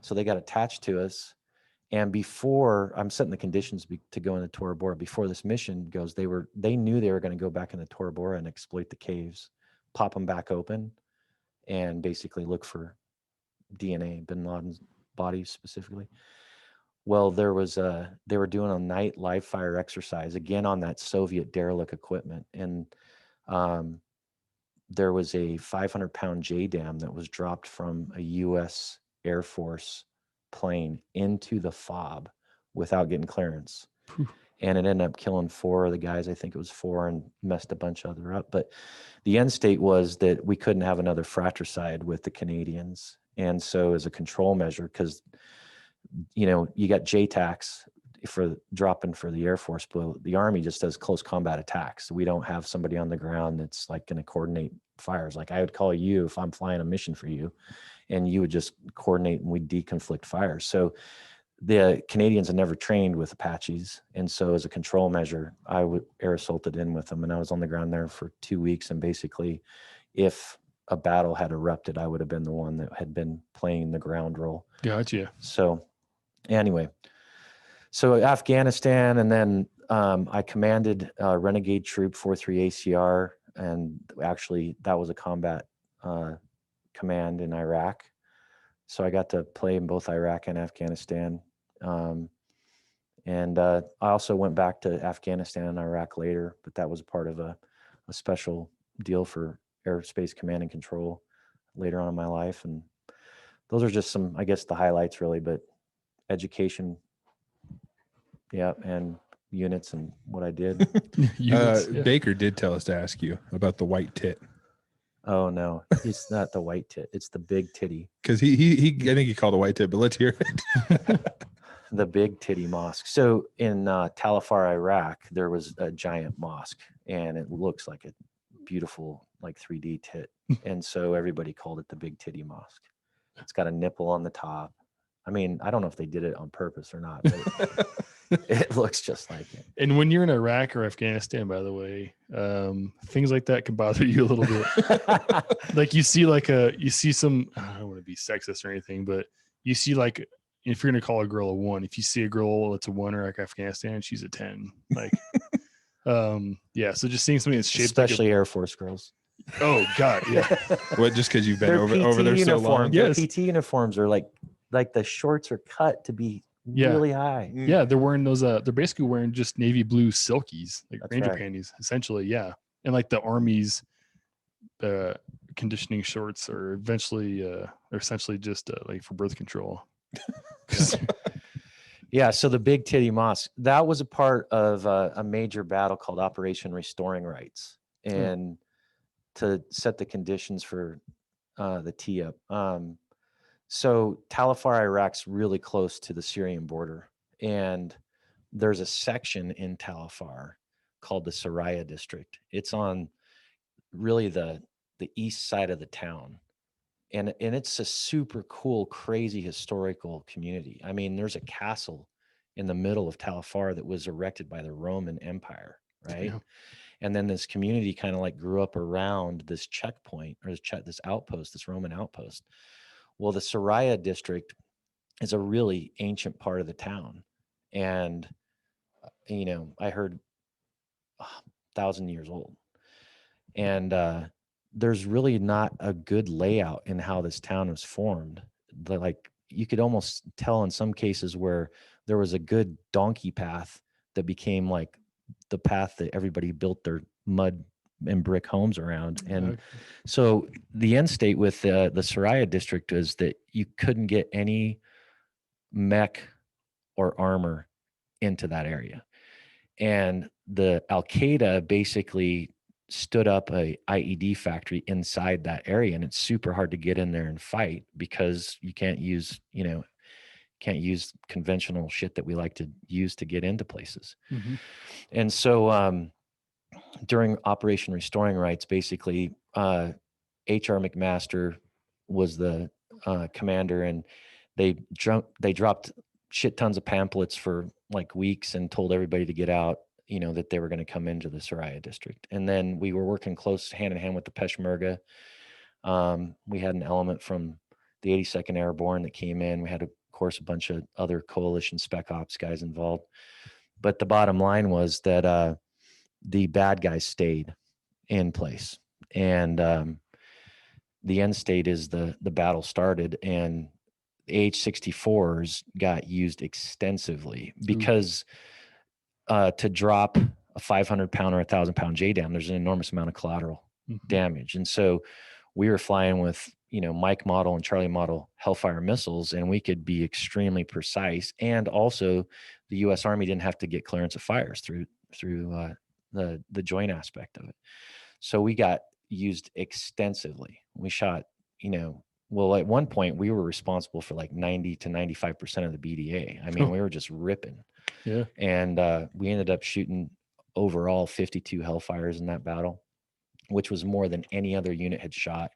So they got attached to us. And before I'm setting the conditions to go in the Tora Bora, before this mission goes, they knew they were going to go back in the Tora Bora and exploit the caves, pop them back open, and basically look for DNA, bin Laden's body specifically. Well, they were doing a night live fire exercise again on that Soviet derelict equipment. And there was a 500-pound JDAM that was dropped from a U.S. Air Force plane into the FOB without getting clearance. Phew. And it ended up killing 4 of the guys. I think it was 4, and messed a bunch of other up. But the end state was that we couldn't have another fratricide with the Canadians. And so as a control measure, because, you know, you got JTACs for dropping for the Air Force, but the Army just does close combat attacks. We don't have somebody on the ground that's like going to coordinate fires. Like I would call you if I'm flying a mission for you, and you would just coordinate and we'd deconflict fires. So the Canadians had never trained with Apaches. And so as a control measure, I would air assaulted in with them, and I was on the ground there for 2 weeks. And basically, if a battle had erupted, I would have been the one that had been playing the ground role. Gotcha. So anyway, so Afghanistan, and then I commanded Renegade Troop 43 ACR, and actually that was a combat command in Iraq. So I got to play in both Iraq and Afghanistan. And I also went back to Afghanistan and Iraq later, but that was part of a special deal for Airspace Command and Control later on in my life. And those are just some, I guess, the highlights really, but education, yeah, and units and what I did. Units, yeah. Baker did tell us to ask you about the white tit, Oh no, it's not the white tit, it's the big titty. because he I think he called a white tit, but let's hear it. The big titty mosque. So in Talafar, Iraq, there was a giant mosque, and it looks like a beautiful, like 3D tit. And so everybody called it the big titty mosque. It's got a nipple on the top. I mean, I don't know if they did it on purpose or not, but it looks just like it. And when you're in Iraq or Afghanistan, by the way, things like that can bother you a little bit. Like you see some, I don't want to be sexist or anything, but you see like, if you're going to call a girl a 1, if you see a girl that's a 1 or like Afghanistan, she's a 10. Like, yeah. So just seeing something that's shaped Especially Air Force girls. oh God. Yeah. What, just because you've been Their over there PT so long? uniforms, their Yes. PT uniforms are like the shorts are cut to be Yeah. really high. Yeah. They're wearing those, they're basically wearing just navy blue silkies, like That's Ranger right. panties, essentially. Yeah. And like the Army's, conditioning shorts are essentially just like for birth control. Yeah, so the big titty mosque, that was a part of a major battle called Operation Restoring Rights, and to set the conditions for the tee-up. So Talafar, Iraq's really close to the Syrian border, and there's a section in Talafar called the Soraya district. It's on really the east side of the town. And it's a super cool, crazy historical community. I mean, there's a castle in the middle of Talafar that was erected by the Roman Empire, right? Yeah. And then this community kind of like grew up around this checkpoint or this outpost, this Roman outpost. Well, the Soraya district is a really ancient part of the town. And, you know, I heard 1,000 years old. And there's really not a good layout in how this town was formed. Like you could almost tell in some cases where there was a good donkey path that became like the path that everybody built their mud and brick homes around. And Okay. so the end state with the Soraya district is that you couldn't get any mech or armor into that area. And the Al Qaeda basically stood up a IED factory inside that area, and it's super hard to get in there and fight because you can't use conventional shit that we like to use to get into places. Mhm. And so during Operation Restoring Rights, basically HR McMaster was the commander, and they dropped shit tons of pamphlets for like weeks and told everybody to get out, you know, that they were going to come into the Soraya district. And then we were working close hand in hand with the Peshmerga. We had an element from the 82nd Airborne that came in. We had, of course, a bunch of other coalition spec ops guys involved. But the bottom line was that the bad guys stayed in place. And the end state is the battle started, and H-64s got used extensively because to drop a 500-pound or 1,000-pound JDAM, there's an enormous amount of collateral damage. And so we were flying with, Mike model and Charlie model Hellfire missiles, and we could be extremely precise. And also the U.S. Army didn't have to get clearance of fires through the joint aspect of it. So we got used extensively. We shot, well, at one point we were responsible for like 90 to 95% of the BDA. I mean, we were just ripping. Yeah. And we ended up shooting overall 52 Hellfires in that battle, which was more than any other unit had shot,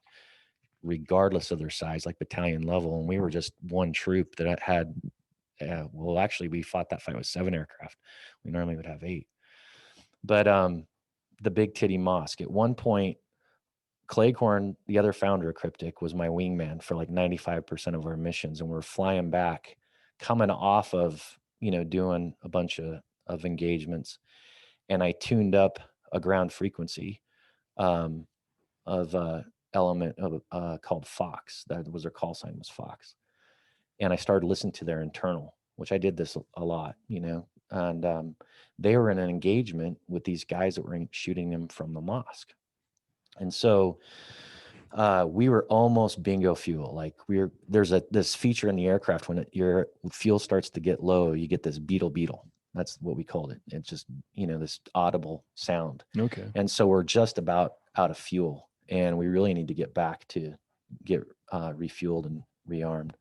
regardless of their size, like battalion level. And we were just one troop that had, well, actually we fought that fight with 7 aircraft. We normally would have 8. But the Big Titty Mosque, at one point, Cleghorn, the other founder of Kryptek, was my wingman for like 95% of our missions. And we're flying back, coming off of, doing a bunch of engagements. And I tuned up a ground frequency of element of called Fox. That was their call sign, was Fox. And I started listening to their internal, which I did this a lot, and they were in an engagement with these guys that were shooting them from the mosque. And so we were almost bingo fuel. Like there's this feature in the aircraft when your fuel starts to get low, you get this beetle. That's what we called it. It's just, this audible sound. Okay. And so we're just about out of fuel, and we really need to get back to get refueled and rearmed.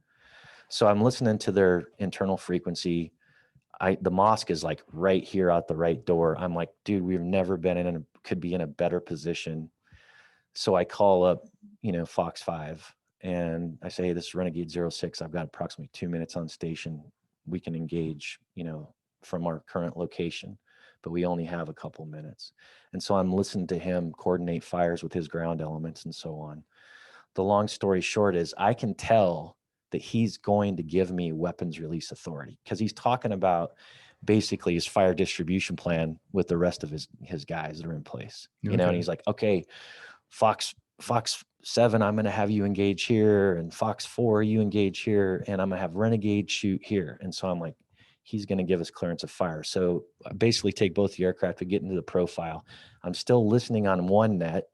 So I'm listening to their internal frequency. The mosque is like right here out the right door. I'm like, dude, we've never been could be in a better position. So I call up, Fox 5, and I say, hey, this is Renegade 06. I've got approximately 2 minutes on station. We can engage, from our current location, but we only have a couple minutes. And so I'm listening to him coordinate fires with his ground elements and so on. The long story short is I can tell that he's going to give me weapons release authority, because he's talking about basically his fire distribution plan with the rest of his guys that are in place, and he's like, okay, Fox 7, I'm going to have you engage here, and Fox 4, you engage here, and I'm going to have Renegade shoot here. And so I'm like, he's going to give us clearance of fire. So I basically take both the aircraft, we get into the profile. I'm still listening on one net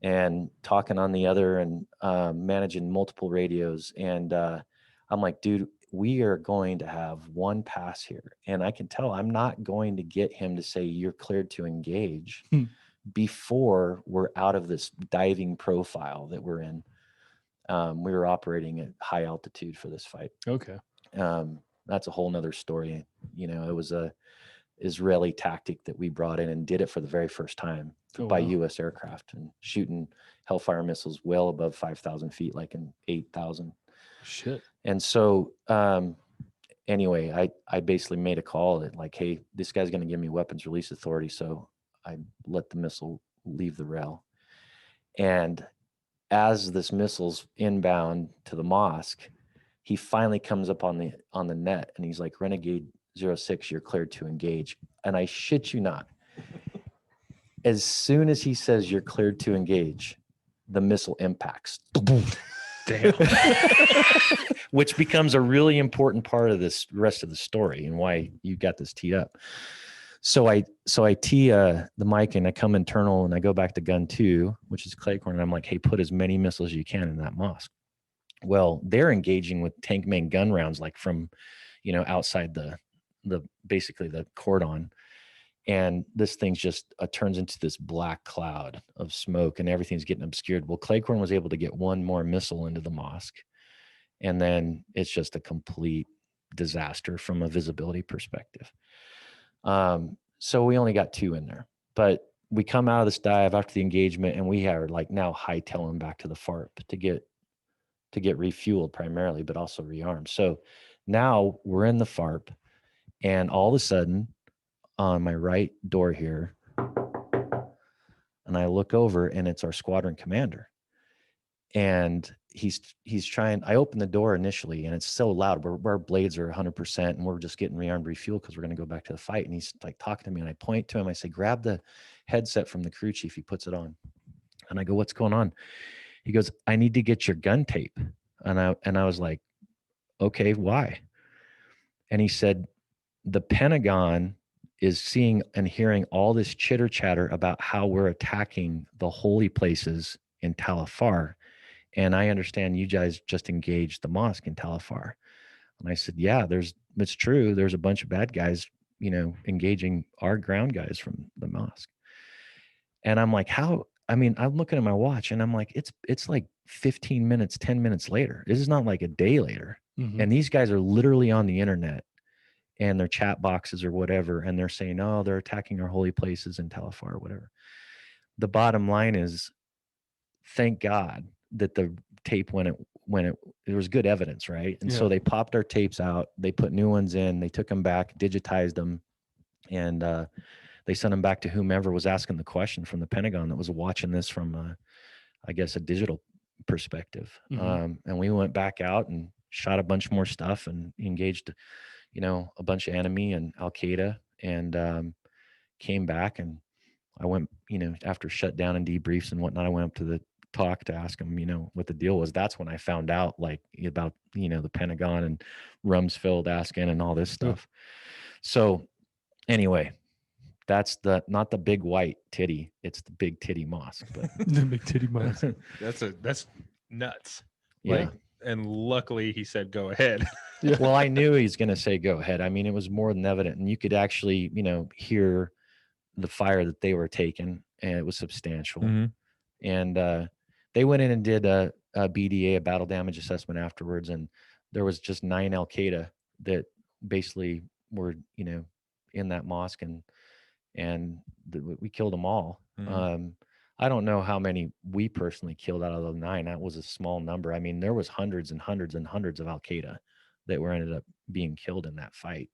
and talking on the other, and managing multiple radios. And I'm like, dude, we are going to have one pass here. And I can tell I'm not going to get him to say you're cleared to engage before we're out of this diving profile that we're in. We were operating at high altitude for this fight. Okay. That's a whole nother story. It was a Israeli tactic that we brought in and did it for the very first time by U.S. aircraft, and shooting Hellfire missiles well above 5,000 feet, like in 8,000. Shit. And so anyway, I basically made a call that like, hey, this guy's going to give me weapons release authority. So I let the missile leave the rail. And as this missile's inbound to the mosque, he finally comes up on the net, and he's like, Renegade 06, you're cleared to engage. And I shit you not, as soon as he says you're cleared to engage, the missile impacts. Damn. Which becomes a really important part of this rest of the story and why you got this teed up. So I tee the mic, and I come internal, and I go back to gun 2, which is Cleghorn, and I'm like, hey, put as many missiles as you can in that mosque. Well, they're engaging with tank main gun rounds, like from, outside the basically the cordon. And this thing's just turns into this black cloud of smoke, and everything's getting obscured. Well, Cleghorn was able to get one more missile into the mosque, and then it's just a complete disaster from a visibility perspective. So we only got 2 in there, but we come out of this dive after the engagement, and we are like now hightailing back to the FARP to get refueled primarily, but also rearmed. So now we're in the FARP, and all of a sudden on my right door here, and I look over, and it's our squadron commander. And he's trying, I open the door initially, and it's so loud. Our blades are 100%, and we're just getting rearmed, refueled, because we're going to go back to the fight. And he's like talking to me, and I point to him. I say, grab the headset from the crew chief. He puts it on, and I go, what's going on? He goes, I need to get your gun tape. And I was like, okay, why? And he said, the Pentagon is seeing and hearing all this chitter chatter about how we're attacking the holy places in Talifar. And I understand you guys just engaged the mosque in Talifar. And I said, yeah, it's true. There's a bunch of bad guys, engaging our ground guys from the mosque. And I'm like, how? I mean, I'm looking at my watch and I'm like, it's like 15 minutes, 10 minutes later. This is not like a day later. Mhm. And these guys are literally on the internet and their chat boxes or whatever. And they're saying, oh, they're attacking our holy places in Talifar or whatever. The bottom line is, thank God that the tape when it there was good evidence, right? And so Yeah. they popped our tapes out, they put new ones in, they took them back, digitized them, and they sent them back to whomever was asking the question from the Pentagon that was watching this from I guess a digital perspective. Mhm. And we went back out and shot a bunch more stuff and engaged a bunch of enemy and Al Qaeda, and came back. And I went, after shutdown and debriefs and whatnot, I went up to the talk to ask him, what the deal was. That's when I found out about, the Pentagon and Rumsfeld asking and all this stuff. So anyway, that's not the big white titty. It's the big titty mosque. But The big titty mosque. That's nuts. yeah. Like, and luckily he said, go ahead. Yeah. Well, I knew he's going to say, go ahead. I mean, it was more than evident, and you could actually, hear the fire that they were taking, and it was substantial. Mhm. And they went in and did a BDA, a battle damage assessment afterwards. And there was just 9 Al-Qaeda that basically were, in that mosque, and we killed them all. Mhm. I don't know how many we personally killed out of the 9. That was a small number. I mean, there was hundreds and hundreds and hundreds of Al-Qaeda that were ended up being killed in that fight.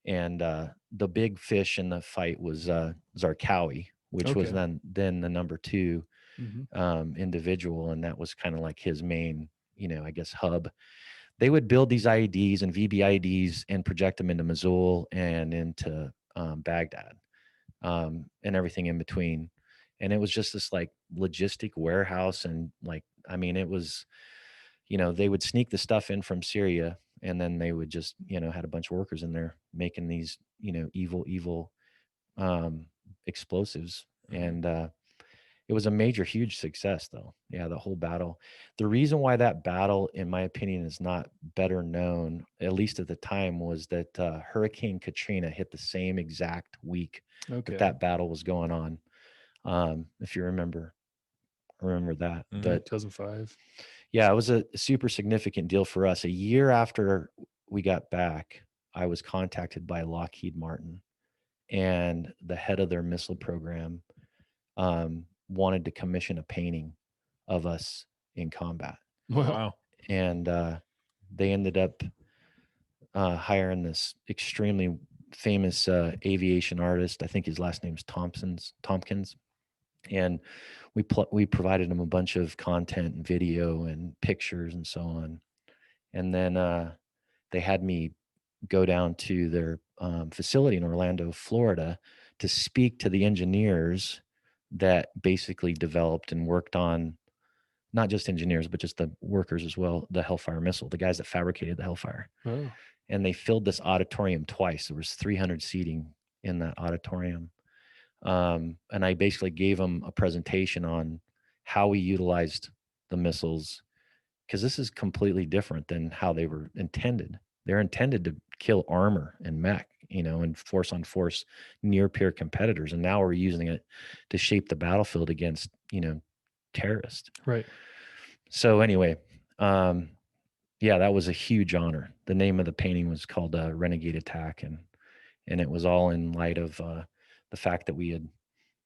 And the big fish in the fight was Zarqawi, which was Okay. then the number 2 Mhm. individual, and that was kind of like his main, I guess, hub. They would build these IEDs and VBIEDs and project them into Mosul and into Baghdad, and everything in between. And it was just this like logistic warehouse, and I mean, it was, they would sneak the stuff in from Syria, and then they would just, had a bunch of workers in there making these, evil explosives. And it was a major, huge success, though. Yeah, the whole battle. The reason why that battle, in my opinion, is not better known, at least at the time, was that Hurricane Katrina hit the same exact week Okay. that battle was going on. If you remember that. Mhm. But 2005. yeah, it was a super significant deal for us. A year after we got back, I was contacted by Lockheed Martin, and the head of their missile program wanted to commission a painting of us in combat. Wow. Wow. And they ended up hiring this extremely famous aviation artist. I think his last name's Tompkins. And we provided him a bunch of content and video and pictures and so on. And then they had me go down to their facility in Orlando, Florida, to speak to the engineers that basically developed and worked on, not just engineers, but just the workers as well, the Hellfire missile, the guys that fabricated the Hellfire. Oh. And they filled this auditorium twice. There was 300 seating in that auditorium. And I basically gave them a presentation on how we utilized the missiles, because this is completely different than how they were intended. They're intended to kill armor and mech, and force on force near peer competitors. And now we're using it to shape the battlefield against, terrorists. Right. So anyway, yeah, that was a huge honor. The name of the painting was called Renegade Attack. And it was all in light of the fact that we had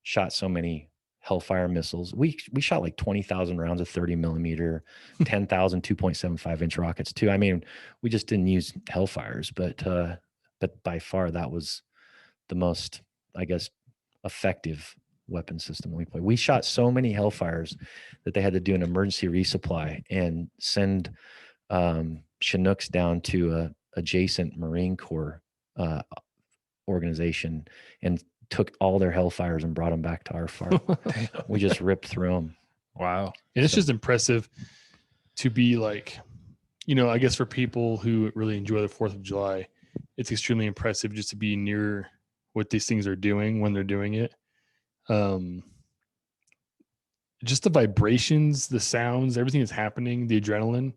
shot so many Hellfire missiles. We shot like 20,000 rounds of 30 millimeter, 10,000 2.75 inch rockets too. I mean, we just didn't use Hellfires, but by far that was the most, I guess, effective weapon system we played. We shot so many Hellfires that they had to do an emergency resupply and send Chinooks down to a adjacent Marine Corps organization and took all their Hellfires and brought them back to our farm. We just ripped through them. Wow. And it's So- just impressive to be like I guess for people who really enjoy the 4th of July, it's extremely impressive just to be near what these things are doing when they're doing it. Just the vibrations, the sounds, everything that's happening, the adrenaline.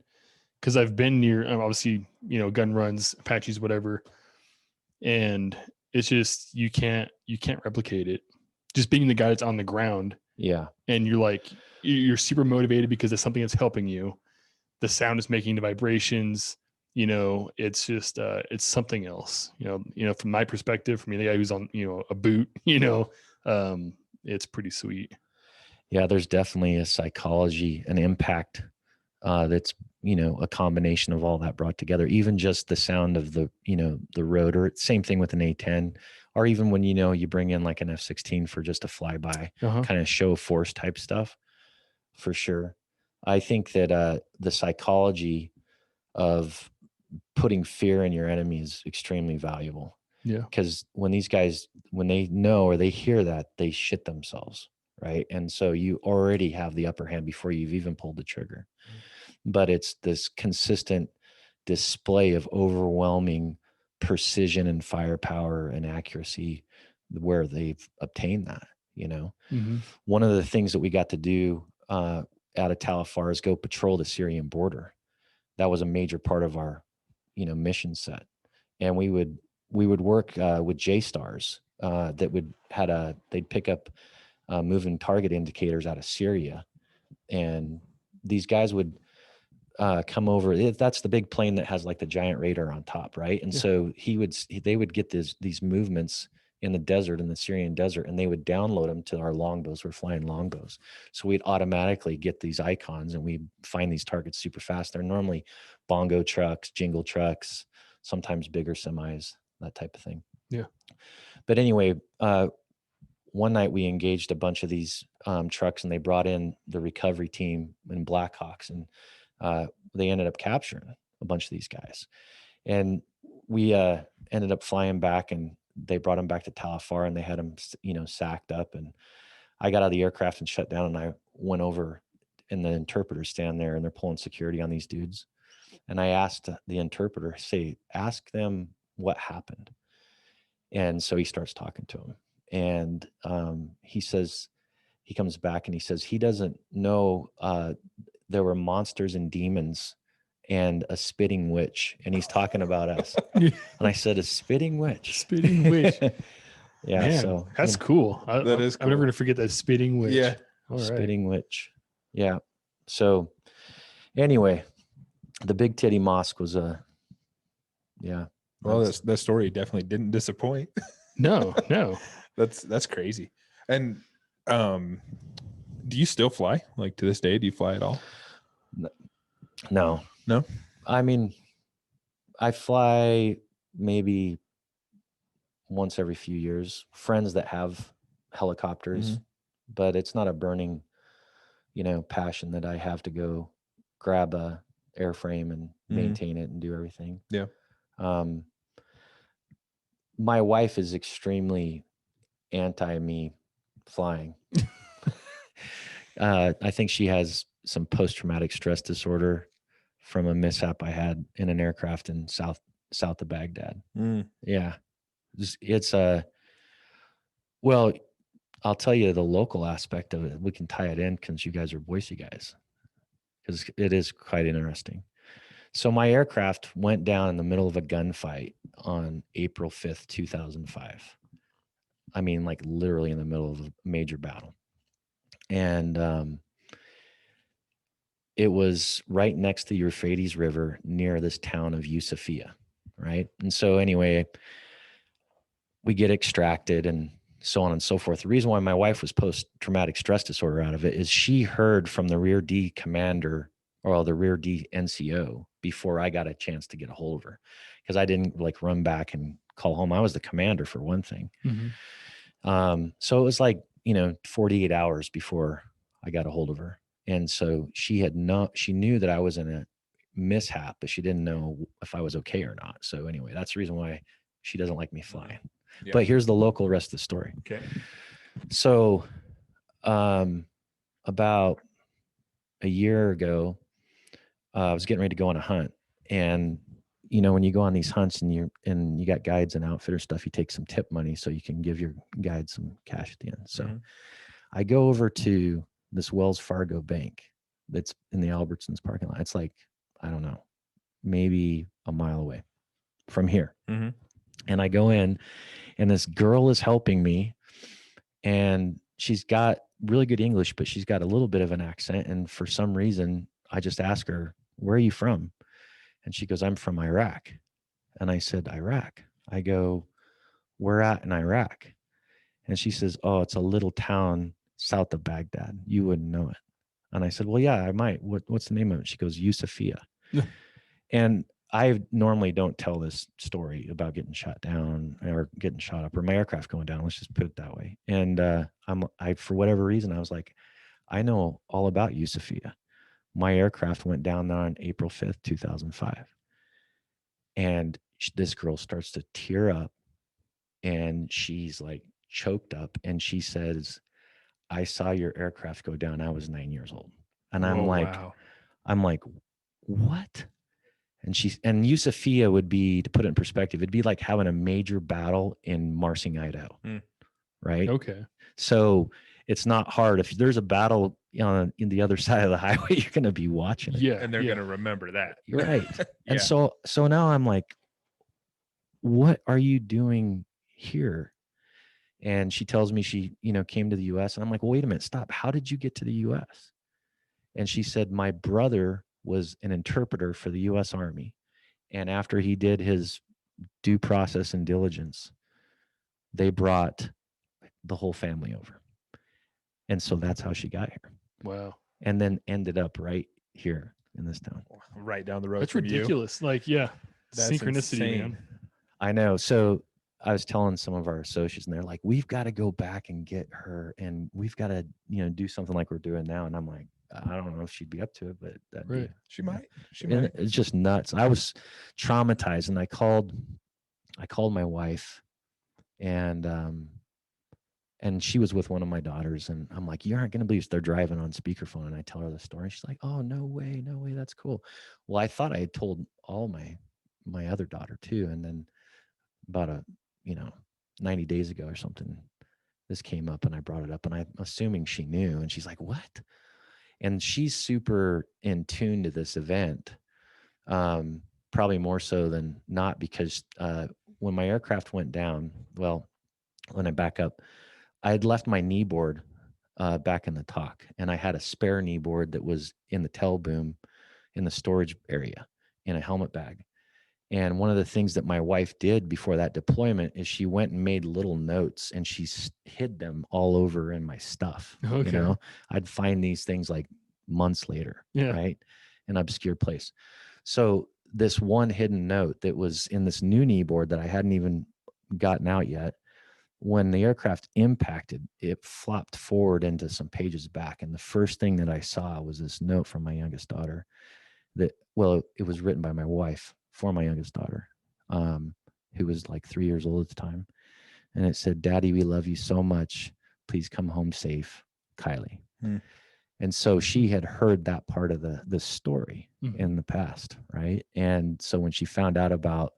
Because I've been near, obviously, gun runs, Apaches, whatever, and it's just you can't replicate it. Just being the guy that's on the ground, Yeah. and you're super motivated because it's something that's helping you. The sound is making the vibrations. It's just it's something else. From my perspective, from the guy who's on a boot, it's pretty sweet. Yeah, there's definitely a psychology, an impact that's a combination of all that brought together. Even just the sound of the the rotor. Same thing with an A10, or even when you bring in like an F-16 for just a flyby, kind of show force type stuff. For sure, I think that the psychology of putting fear in your enemy is extremely valuable. Yeah, because when these guys, when they know or they hear that, they shit themselves, right? And so you already have the upper hand before you've even pulled the trigger. But it's this consistent display of overwhelming precision and firepower and accuracy where they've obtained that. One of the things that we got to do out of Talifar is go patrol the Syrian border. That was a major part of our mission set, and we would work with J-stars they'd pick up moving target indicators out of Syria, and these guys would come over. That's the big plane that has like the giant radar on top, right? And so they would get these movements in the desert, in the Syrian desert, and they would download them to our longbows. We're flying longbows, so we'd automatically get these icons, and we find these targets super fast. They're normally bongo trucks, jingle trucks, sometimes bigger semis, that type of thing. Yeah. But anyway, one night we engaged a bunch of these trucks, and they brought in the recovery team in Blackhawks, and they ended up capturing a bunch of these guys. And we ended up flying back, and they brought them back to Talifar, and they had them, sacked up. And I got out of the aircraft and shut down, and I went over, and the interpreters stand there, and they're pulling security on these dudes. And I asked the interpreter, ask them what happened. And so he starts talking to him, and he comes back and he says he doesn't know there were monsters and demons and a spitting witch, and he's talking about us. And I said, a spitting witch. Spitting witch. Yeah. Man, so that's cool. That is I'm never cool. going to forget that spitting witch. Yeah. All right. Spitting witch. Yeah. So anyway, the Big Titty Mosque was Well, that story definitely didn't disappoint. No. That's crazy. And do you still fly? Like to this day, do you fly at all? No. I mean, I fly maybe once every few years. Friends that have helicopters, but it's not a burning, passion that I have to go grab a airframe and maintain it and do everything. Yeah. My wife is extremely anti me flying. I think she has some post-traumatic stress disorder from a mishap I had in an aircraft in south of Baghdad. Yeah. It's well, I'll tell you the local aspect of it. We can tie it in because you guys are Boise guys, because it is quite interesting. So my aircraft went down in the middle of a gunfight on April 5th, 2005. I mean, like literally in the middle of a major battle. And it was right next to the Euphrates River near this town of Yusufia, right? And so anyway, we get extracted and so on and so forth. The reason why my wife was post-traumatic stress disorder out of it is she heard from the rear D commander or the rear D NCO before I got a chance to get a hold of her, because I didn't like run back and call home. I was the commander for one thing. So it was like, 48 hours before I got a hold of her. And so she knew that I was in a mishap, but she didn't know if I was okay or not. So anyway, that's the reason why she doesn't like me flying. Yeah. But here's the local rest of the story. Okay. So about a year ago, I was getting ready to go on a hunt, And when you go on these hunts and you got guides and outfitter stuff, you take some tip money so you can give your guide some cash at the end. So I go over to this Wells Fargo bank that's in the Albertsons parking lot. It's like, I don't know, maybe a mile away from here. And I go in, and this girl is helping me, and she's got really good English, but she's got a little bit of an accent. And for some reason, I just ask her, "Where are you from?" And she goes, "I'm from Iraq." And I said, "Iraq?" I go, "Where at in Iraq?" And she says, "Oh, it's a little town south of Baghdad. You wouldn't know it." And I said, "Well, yeah, I might. What's the name of it?" She goes, "Yusufia." And I normally don't tell this story about getting shot down or getting shot up or my aircraft going down. Let's just put it that way. And I for whatever reason, I was like, I know all about Yusufia. My aircraft went down there on April 5th, 2005. And this girl starts to tear up, and she's like choked up, and she says, "I saw your aircraft go down. I was 9 years old." And I'm like, "What?" And Yusufia would be, to put it in perspective, it'd be like having a major battle in Marsing, Idaho. Right. Okay. So it's not hard. If there's a battle in the other side of the highway, you're going to be watching it. Yeah. And they're going to remember that. You're right. And so now I'm like, "What are you doing here?" And she tells me she, came to the US. And I'm like, "Well, wait a minute, stop. How did you get to the US?" And she said, "My brother was an interpreter for the US Army. And after he did his due process and diligence, they brought the whole family over. And so that's how she got here." Wow. And then ended up right here in this town. Right down the road. That's from ridiculous. Like, yeah. That's Synchronicity, insane. man. I know. So I was telling some of our associates, and they're like, "We've got to go back and get her, and we've got to, do something like we're doing now." And I'm like, I don't know if she'd be up to it, but that'd be, She might. She and might. it's just nuts. I was traumatized, and I called my wife, and she was with one of my daughters, and I'm like, "You aren't going to believe this." They're driving on speakerphone, and I tell her the story. And she's like, "Oh, no way, that's cool." Well, I thought I had told all my other daughter too, and then about 90 days ago or something, this came up, and I brought it up, and I'm assuming she knew, and she's like, "What?" And she's super in tune to this event, probably more so than not, because when my aircraft went down, well, when I back up, I had left my knee board back in the TOC, and I had a spare knee board that was in the tail boom in the storage area in a helmet bag. And one of the things that my wife did before that deployment is she went and made little notes, and she hid them all over in my stuff. Okay. I'd find these things like months later, Yeah. right? In an obscure place. So this one hidden note that was in this new knee board that I hadn't even gotten out yet, when the aircraft impacted, it flopped forward into some pages back. And the first thing that I saw was this note from my youngest daughter it was written by my wife for my youngest daughter, who was like 3 years old at the time. And it said, "Daddy, we love you so much. Please come home safe, Kylie." And so she had heard that part of the story in the past, right? And so when she found out about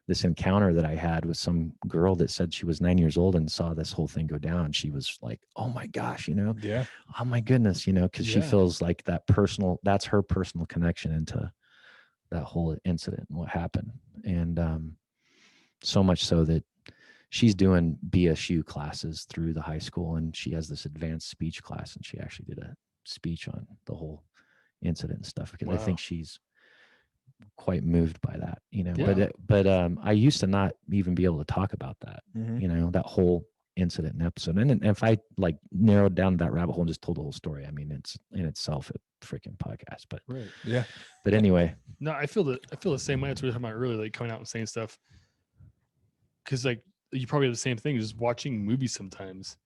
this encounter that I had with some girl that said she was 9 years old and saw this whole thing go down, she was like, "Oh my gosh, Yeah. oh my goodness," because she feels like that's her personal connection into that whole incident and what happened. And so much so that she's doing BSU classes through the high school, and she has this advanced speech class, and she actually did a speech on the whole incident and stuff, because I think she's quite moved by that, but I used to not even be able to talk about that, that whole incident and episode. And if I like narrowed down that rabbit hole and just told the whole story, I mean, it's in itself a freaking podcast, but Yeah. But anyway, No, I feel the same way. That's what we were talking about earlier, like coming out and saying stuff. Because like you probably have the same thing, just watching movies sometimes.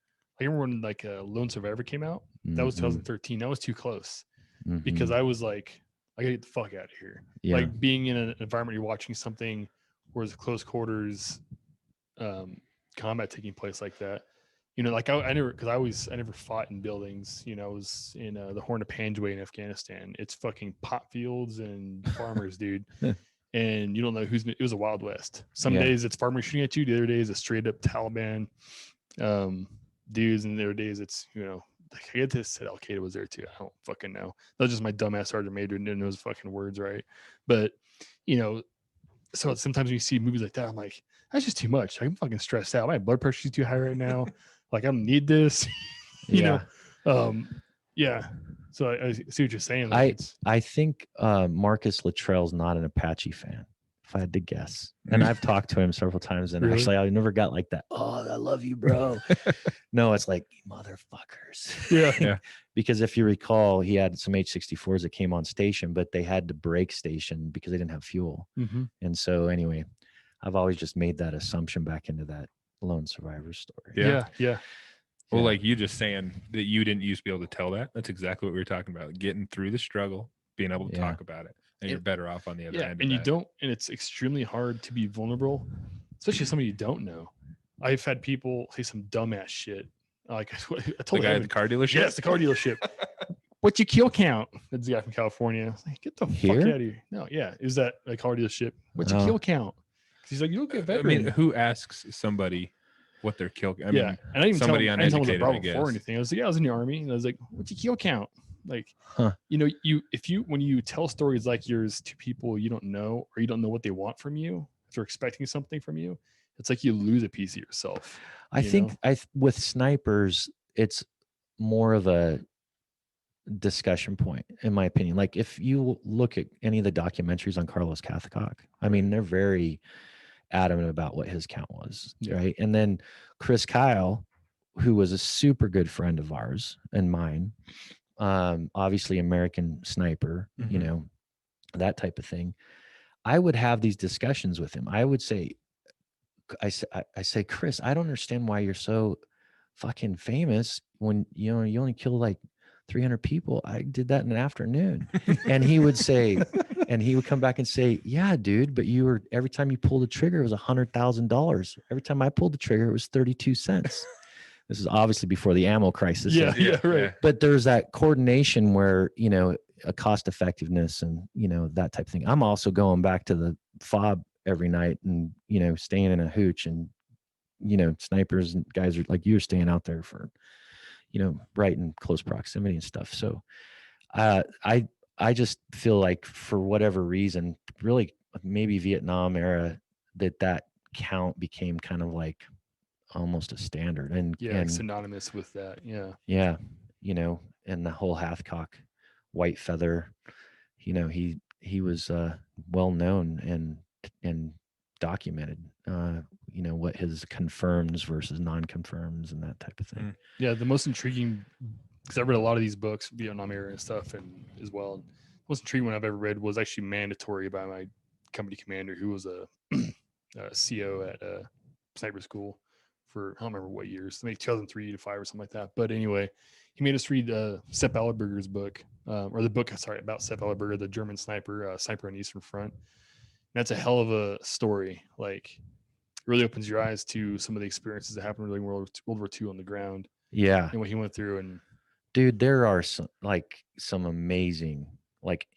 I remember when like Lone Survivor came out. That was 2013. That was too close because I was like, I gotta get the fuck out of here. Yeah. Like being in an environment, you're watching something where it's close quarters combat taking place like that. Like I never fought in buildings. I was in the Horn of Panjwai in Afghanistan. It's fucking pot fields and farmers, dude. and you don't know who's. It was a Wild West. Some Yeah. days it's farmers shooting at you. The other days it's straight up Taliban dudes, and the other days it's like I get this said Al Qaeda was there too. I don't fucking know. That was just my dumbass sergeant major didn't know his fucking words right. But so sometimes when you see movies like that, I'm like, that's just too much. I'm fucking stressed out. My blood pressure's too high right now. Like I don't need this. Yeah. Yeah. So I see what you're saying. Like, I think Marcus Luttrell's not an Apache fan, if I had to guess. And I've talked to him several times, and Really? actually I never got like that. Oh, I love you, bro. No, it's like motherfuckers. Yeah. Because if you recall, he had some H-64s that came on station, but they had to break station because they didn't have fuel. Mm-hmm. And so anyway, I've always just made that assumption back into that lone survivor story. Yeah. Well, Yeah. like you just saying that you didn't used to be able to tell that. That's exactly what we were talking about. Getting through the struggle, being able to Yeah. talk about it. And you're better off on the other Yeah. end. And of you that. don't, and it's extremely hard to be vulnerable, especially somebody you don't know. I've had people say some dumbass shit. Like I The told guy at him, the car dealership. yes, the car dealership. What's your kill count? That's the guy from California. I was like, get the fuck Here? out of here. No, yeah. Is that a car dealership? What's your Oh. kill count? 'Cause he's like, you don't get I veteran. mean, who asks somebody what their kill? I mean, yeah. And I didn't even somebody tell him, I didn't tell him uneducated, I I was a Bravo 4 or guess. anything. I was like, yeah, I was in the Army. And I was like, what's your kill count? Like, Huh. when you tell stories like yours to people you don't know, or you don't know what they want from you, if they're expecting something from you, it's like you lose a piece of yourself. I think with snipers, it's more of a discussion point, in my opinion. Like if you look at any of the documentaries on Carlos Cathcart, I mean, they're very adamant about what his count was, Yeah. right? And then Chris Kyle, who was a super good friend of ours and mine, obviously American sniper, Mhm. that type of thing. I would have these discussions with him. I would say, I say, Chris, I don't understand why you're so fucking famous when you only kill like 300 people. I did that in an afternoon. And he would say, and he would come back and say, yeah, dude, but every time you pulled the trigger, it was $100,000. Every time I pulled the trigger, it was 32 cents. This is obviously before the ammo crisis. Yeah, right. But there's that coordination where, a cost effectiveness and, that type of thing. I'm also going back to the fob every night and, staying in a hooch and, snipers and guys are like you're staying out there for, right in close proximity and stuff. So I just feel like for whatever reason, really maybe Vietnam era, that count became kind of like almost a standard. And Like synonymous with that. Yeah. yeah, and the whole Hathcock white feather, he was well known and documented, what his confirms versus non-confirms and that type of thing. Yeah. The most intriguing, because I read a lot of these books, Vietnam era and stuff, and as well. The most intriguing one I've ever read was actually mandatory by my company commander, who was a CO at sniper school for, I don't remember what years, maybe 2003 to 5 or something like that. But anyway, he made us read Sepp Allerberger's book, or the book, about Sepp Allerberger, the German sniper, Sniper on the Eastern Front. And that's a hell of a story. Like, really opens your eyes to some of the experiences that happened during World War II on the ground. Yeah. And what he went through. And dude, there are some amazing,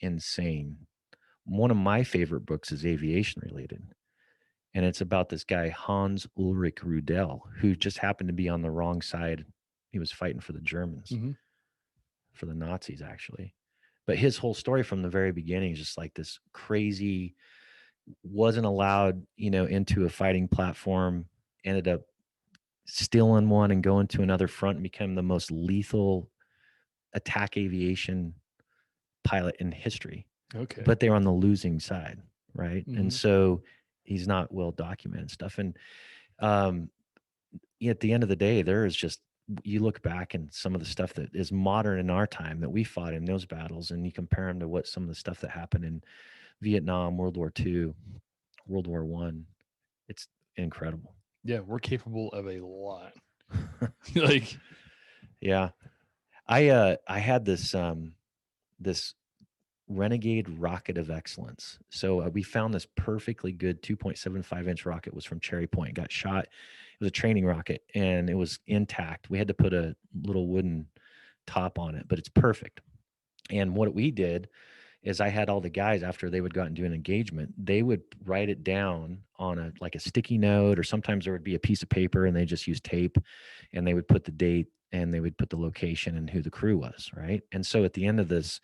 insane. One of my favorite books is aviation related. And it's about this guy, Hans Ulrich Rudel, who just happened to be on the wrong side. He was fighting for the Germans, for the Nazis, actually. But his whole story from the very beginning is just like this crazy, wasn't allowed, into a fighting platform, ended up stealing one and going to another front and became the most lethal attack aviation pilot in history. okay. But they were on the losing side, right? And so he's not well documented and stuff. And at the end of the day, there is just, you look back and some of the stuff that is modern in our time that we fought in those battles, and you compare them to what some of the stuff that happened in Vietnam, World War II, World War I, it's incredible. Yeah, we're capable of a lot. Yeah. I had this this Renegade rocket of excellence. So we found this perfectly good 2.75-inch rocket, was from Cherry Point, got shot. It was a training rocket and it was intact. We had to put a little wooden top on it, but it's perfect. And what we did is I had all the guys, after they would go out and do an engagement, they would write it down on a like a sticky note, or sometimes there would be a piece of paper and they just use tape, and they would put the date and they would put the location and who the crew was, right? And so at the end of this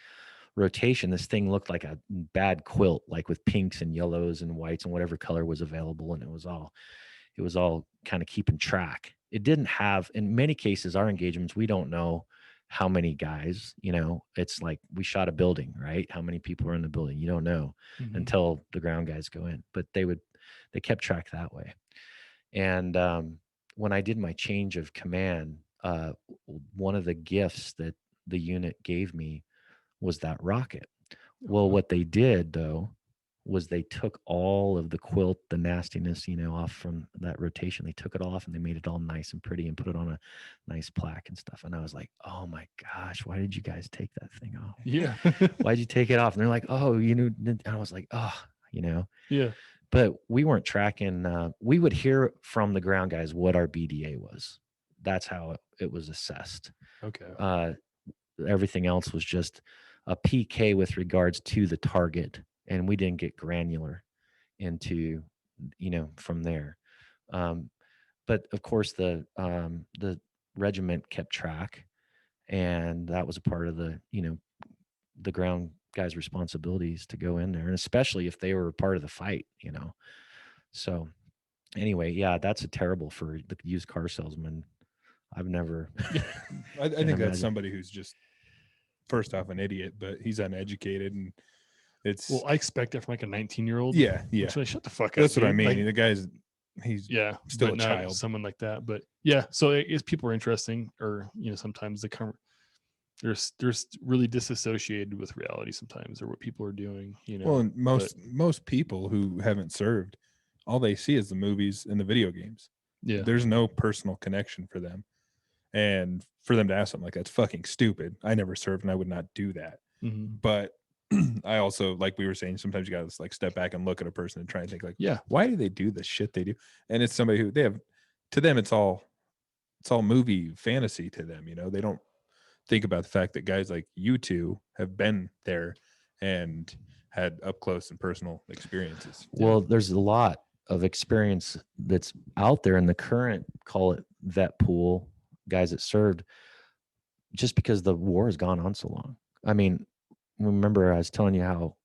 rotation, this thing looked like a bad quilt, like with pinks and yellows and whites and whatever color was available, and it was all kind of keeping track. It didn't have, in many cases, our engagements, we don't know how many guys, it's like we shot a building, right? How many people are in the building? You don't know until the ground guys go in, but they kept track that way. And when I did my change of command, one of the gifts that the unit gave me was that rocket. Well, what they did though was they took all of the quilt, the nastiness, off from that rotation. They took it off and they made it all nice and pretty and put it on a nice plaque and stuff. And I was like, oh my gosh, why did you guys take that thing off? Yeah. Why'd you take it off? And they're like, oh, and I was like, oh, Yeah. But we weren't tracking. We would hear from the ground guys what our BDA was. That's how it was assessed. Okay. Everything else was just a PK with regards to the target, and we didn't get granular into, from there. But of course, the regiment kept track, and that was a part of the ground guys' responsibilities to go in there, and especially if they were a part of the fight, So anyway, yeah, that's a terrible for the used car salesman. I've never. I think imagine. that's somebody who's just first off an idiot, but he's uneducated, and it's Well, I expect that from like a 19-year-old. yeah. Actually, shut the fuck up. That's what I dude. mean. Like, The guy's he's still but a not child. someone like that. But yeah, so I guess people are interesting, or sometimes they're really disassociated with reality sometimes, or what people are doing. Well, and most people who haven't served, all they see is the movies and the video games. Yeah. There's no personal connection for them. And for them to ask something like that's fucking stupid. I never served and I would not do that. Mm-hmm. But I also, like we were saying, sometimes you got to like step back and look at a person and try and think like, Yeah. why do they do the shit they do? And it's somebody who to them, it's all movie fantasy to them. They don't think about the fact that guys like you two have been there and had up close and personal experiences. Well, there's a lot of experience that's out there in the current, call it vet pool, guys that served, just because the war has gone on so long. I mean, remember I was telling you how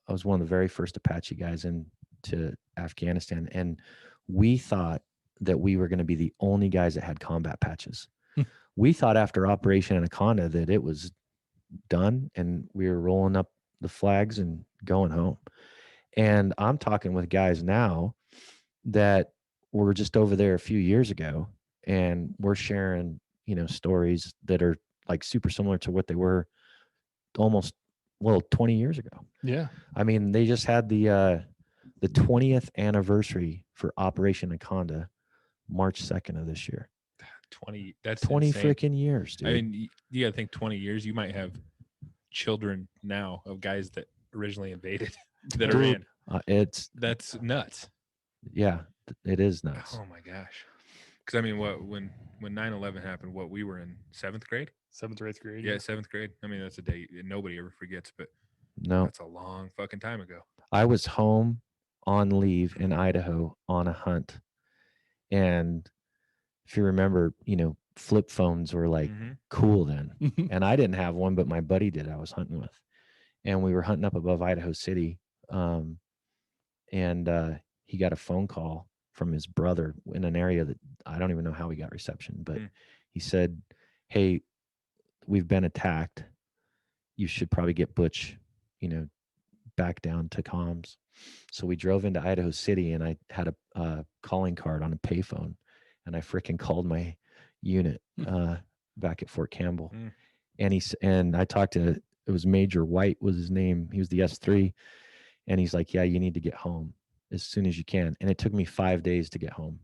I was one of the very first Apache guys into Afghanistan, and we thought that we were going to be the only guys that had combat patches. We thought after Operation Anaconda that it was done and we were rolling up the flags and going home. And I'm talking with guys now that were just over there a few years ago, and we're sharing, stories that are like super similar to what they were almost 20 years ago. Yeah. I mean, they just had the 20th anniversary for Operation Anaconda, March 2nd of this year. 20. That's 20 insane. freaking years, dude. I mean, you got to think 20 years. You might have children now of guys that originally invaded that are Dude, in. That's nuts. Yeah, it is nuts. Oh my gosh. Because I mean, when 9/11 happened, we were in 7th grade. 7th or 8th grade. Yeah, 7th grade. I mean, that's a day nobody ever forgets, but No, that's a long fucking time ago. I was home on leave in Idaho on a hunt, and if you remember, flip phones were like cool then, and I didn't have one, but my buddy did. I was hunting with, and we were hunting up above Idaho City, and he got a phone call from his brother in an area that I don't even know how he got reception, but he said, "Hey, we've been attacked. You should probably get Butch, back down to comms." So we drove into Idaho City, and I had a calling card on a payphone, and I freaking called my unit back at Fort Campbell. And I talked to, it was Major White was his name. He was the S3, and he's like, "Yeah, you need to get home as soon as you can." And it took me 5 days to get home.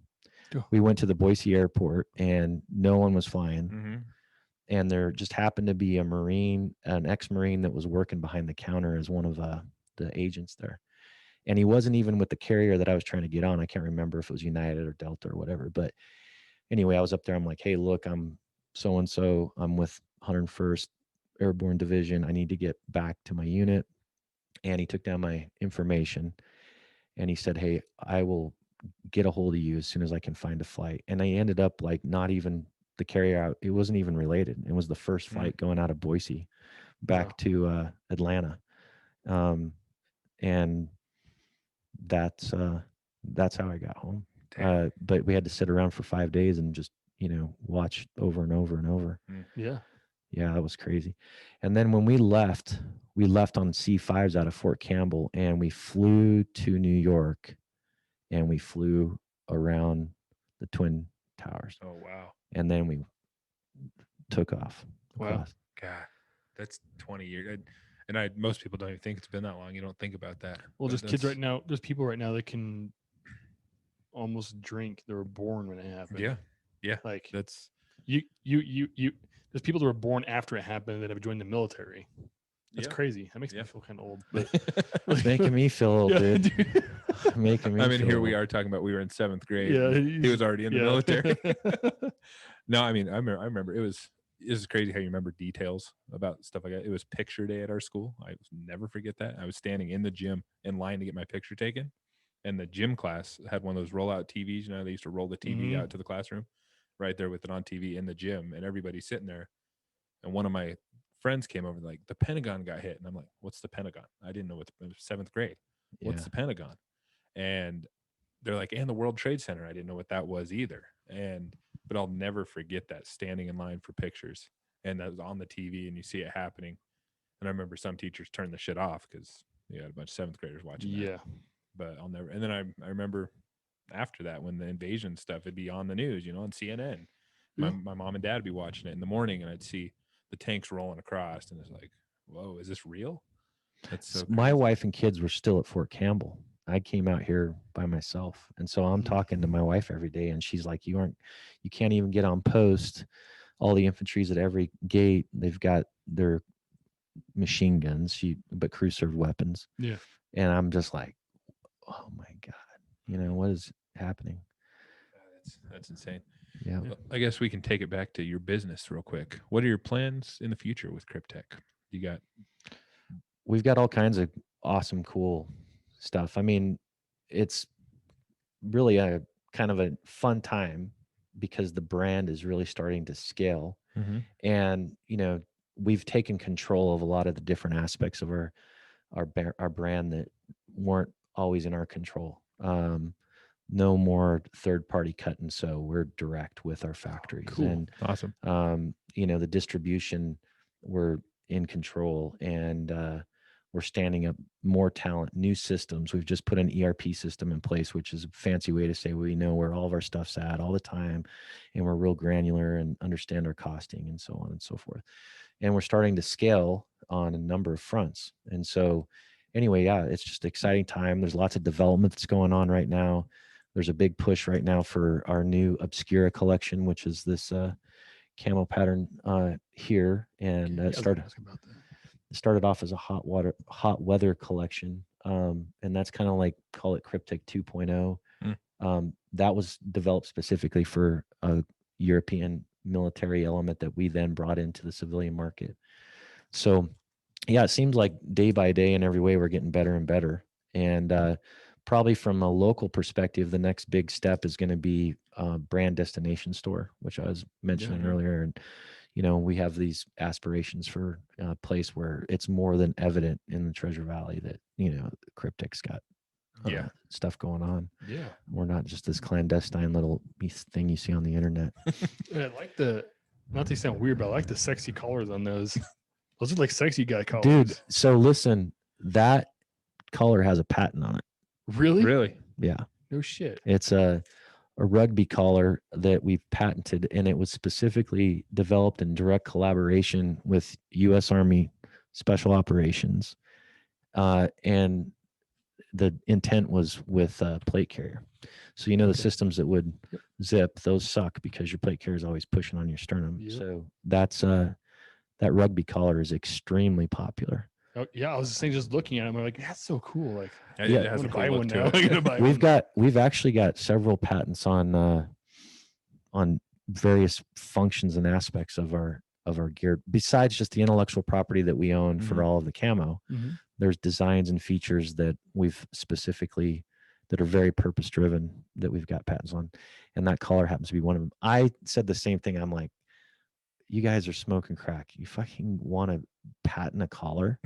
We went to the Boise airport, and no one was flying. And there just happened to be an ex-Marine that was working behind the counter as one of the agents there. And he wasn't even with the carrier that I was trying to get on. I can't remember if it was United or Delta or whatever. But anyway, I was up there. I'm like, "Hey, look, I'm so-and-so. I'm with 101st Airborne Division. I need to get back to my unit. and he took down my information, and he said, "Hey, I will get a hold of you as soon as I can find a flight." And I ended up like not even the carrier out. It wasn't even related. It was the first flight going out of Boise back Wow. to Atlanta. And that's how I got home. But we had to sit around for 5 days and just, watch over and over and over. Yeah. Yeah, that was crazy. And then when we left on C5s out of Fort Campbell, and we flew to New York, and we flew around the Twin Towers, Oh wow. and then we took off. Wow. across. God, that's 20 years. Most people don't even think it's been that long. You don't think about that. Well, But there's kids that's- right now. There's people right now that can almost drink. They were born when it happened. Yeah. Like That's you. There's people that were born after it happened that have joined the military. That's yeah. crazy. That makes Yeah. me feel kind of old. But It's making me feel old, Yeah, dude. dude. Making me. I mean, feel here we old. are talking about we were in 7th grade. Yeah, and he was already in the yeah. military. No, I mean, I remember it was crazy how you remember details about stuff like that. It was picture day at our school. I will never forget that. I was standing in the gym in line to get my picture taken, and the gym class had one of those rollout TVs. They used to roll the TV Mhm. out to the classroom, right there with it on TV in the gym, and everybody's sitting there. And one of my friends came over like, the Pentagon got hit, and I'm like, "What's the Pentagon?" I didn't know what it was 7th grade. What's Yeah. the Pentagon? And they're like, and the World Trade Center. I didn't know what that was either. But I'll never forget that, standing in line for pictures, and that was on the TV, and you see it happening. And I remember some teachers turned the shit off because you had a bunch of 7th graders watching that. Yeah. But I'll never. And then I remember after that, when the invasion stuff would be on the news, on CNN. Yeah. My mom and dad would be watching it in the morning, and I'd see the tanks rolling across, and it's like, whoa, is this real? That's so My crazy. wife and kids were still at Fort Campbell. I came out here by myself, and so I'm Mhm. talking to my wife every day, and she's like, you can't even get on post. All the infantry's at every gate. They've got their machine guns, but crew served weapons. Yeah. And I'm just like, oh my God, what is happening? That's insane. Yeah. Well, I guess we can take it back to your business real quick. What are your plans in the future with Kryptek? We've got all kinds of awesome, cool stuff. I mean, it's really a kind of a fun time because the brand is really starting to scale. And, we've taken control of a lot of the different aspects of our brand that weren't always in our control. No more third party cut and sew. We're direct with our factories. Cool. And Awesome. the distribution, we're in control, and we're standing up more talent, new systems. We've just put an ERP system in place, which is a fancy way to say we know where all of our stuff's at all the time, and we're real granular and understand our costing and so on and so forth. And we're starting to scale on a number of fronts. And so anyway, yeah, it's just an exciting time. There's lots of development that's going on right now. There's a big push right now for our new Obscura collection, which is this camo pattern here, and Yeah, I was gonna started ask about that. started off as a hot weather collection, and that's kind of like, call it Kryptek 2.0. That was developed specifically for a European military element that we then brought into the civilian market. So yeah, it seems like day by day in every way we're getting better and better. And probably from a local perspective, the next big step is going to be a brand destination store, which I was mentioning earlier. And we have these aspirations for a place where it's more than evident in the Treasure Valley that Kryptek's got stuff going on. Yeah. We're not just this clandestine little thing you see on the internet. I like not to sound weird, but I like the sexy collars on those. Those are like sexy guy collars. Dude, so listen, that collar has a patent on it. Really? Really? Yeah. No shit. It's a rugby collar that we've patented, and it was specifically developed in direct collaboration with U.S. Army Special Operations. And the intent was with plate carrier. So, the systems that would zip, those suck because your plate carrier is always pushing on your sternum. Yep. So that's that rugby collar is extremely popular. Oh, yeah, I was just saying, just looking at them, I'm like, that's so cool. Like, It I'm has a gonna cool buy look one to now. it. I'm gonna buy one. We've actually got several patents on various functions and aspects of our of our gear. Besides just the intellectual property that we own for Mhm. all of the camo, there's designs and features that we've specifically that are very purpose driven that we've got patents on, and that collar happens to be one of them. I said the same thing. I'm like, you guys are smoking crack. You fucking want to patent a collar?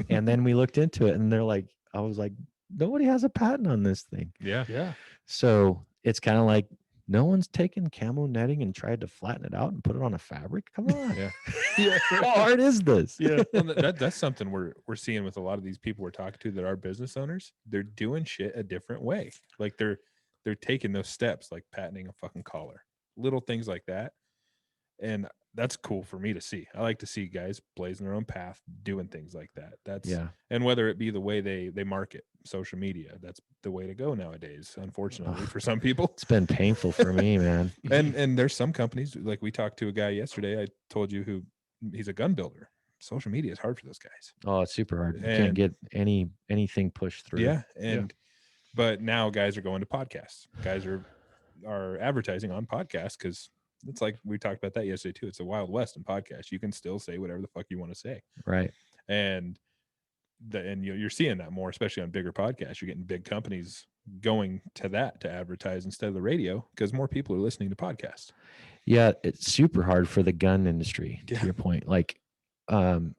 And then we looked into it, and they're like, I was like, nobody has a patent on this thing. Yeah. Yeah. So it's kind of like no one's taken camo netting and tried to flatten it out and put it on a fabric. Come on. Yeah. Yeah. How hard is this? Yeah. Well, that's something we're seeing with a lot of these people we're talking to that are business owners. They're doing shit a different way. Like they're taking those steps, like patenting a fucking collar, little things like that. And that's cool for me to see. I like to see guys blazing their own path, doing things like that. That's Yeah. And whether it be the way they market social media, that's the way to go nowadays, unfortunately, for some people. It's been painful for me, man. And there's some companies, like we talked to a guy yesterday, I told you, who he's a gun builder. Social media is hard for those guys. Oh, it's super hard. You And- can't get anything pushed through. Yeah. But now guys are going to podcasts. Guys are advertising on podcasts because it's like we talked about that yesterday too. It's a Wild West in podcasts. You can still say whatever the fuck you want to say. Right. And you're seeing that more, especially on bigger podcasts. You're getting big companies going to that to advertise instead of the radio because more people are listening to podcasts. Yeah, it's super hard for the gun industry, to Yeah. your point. Like, and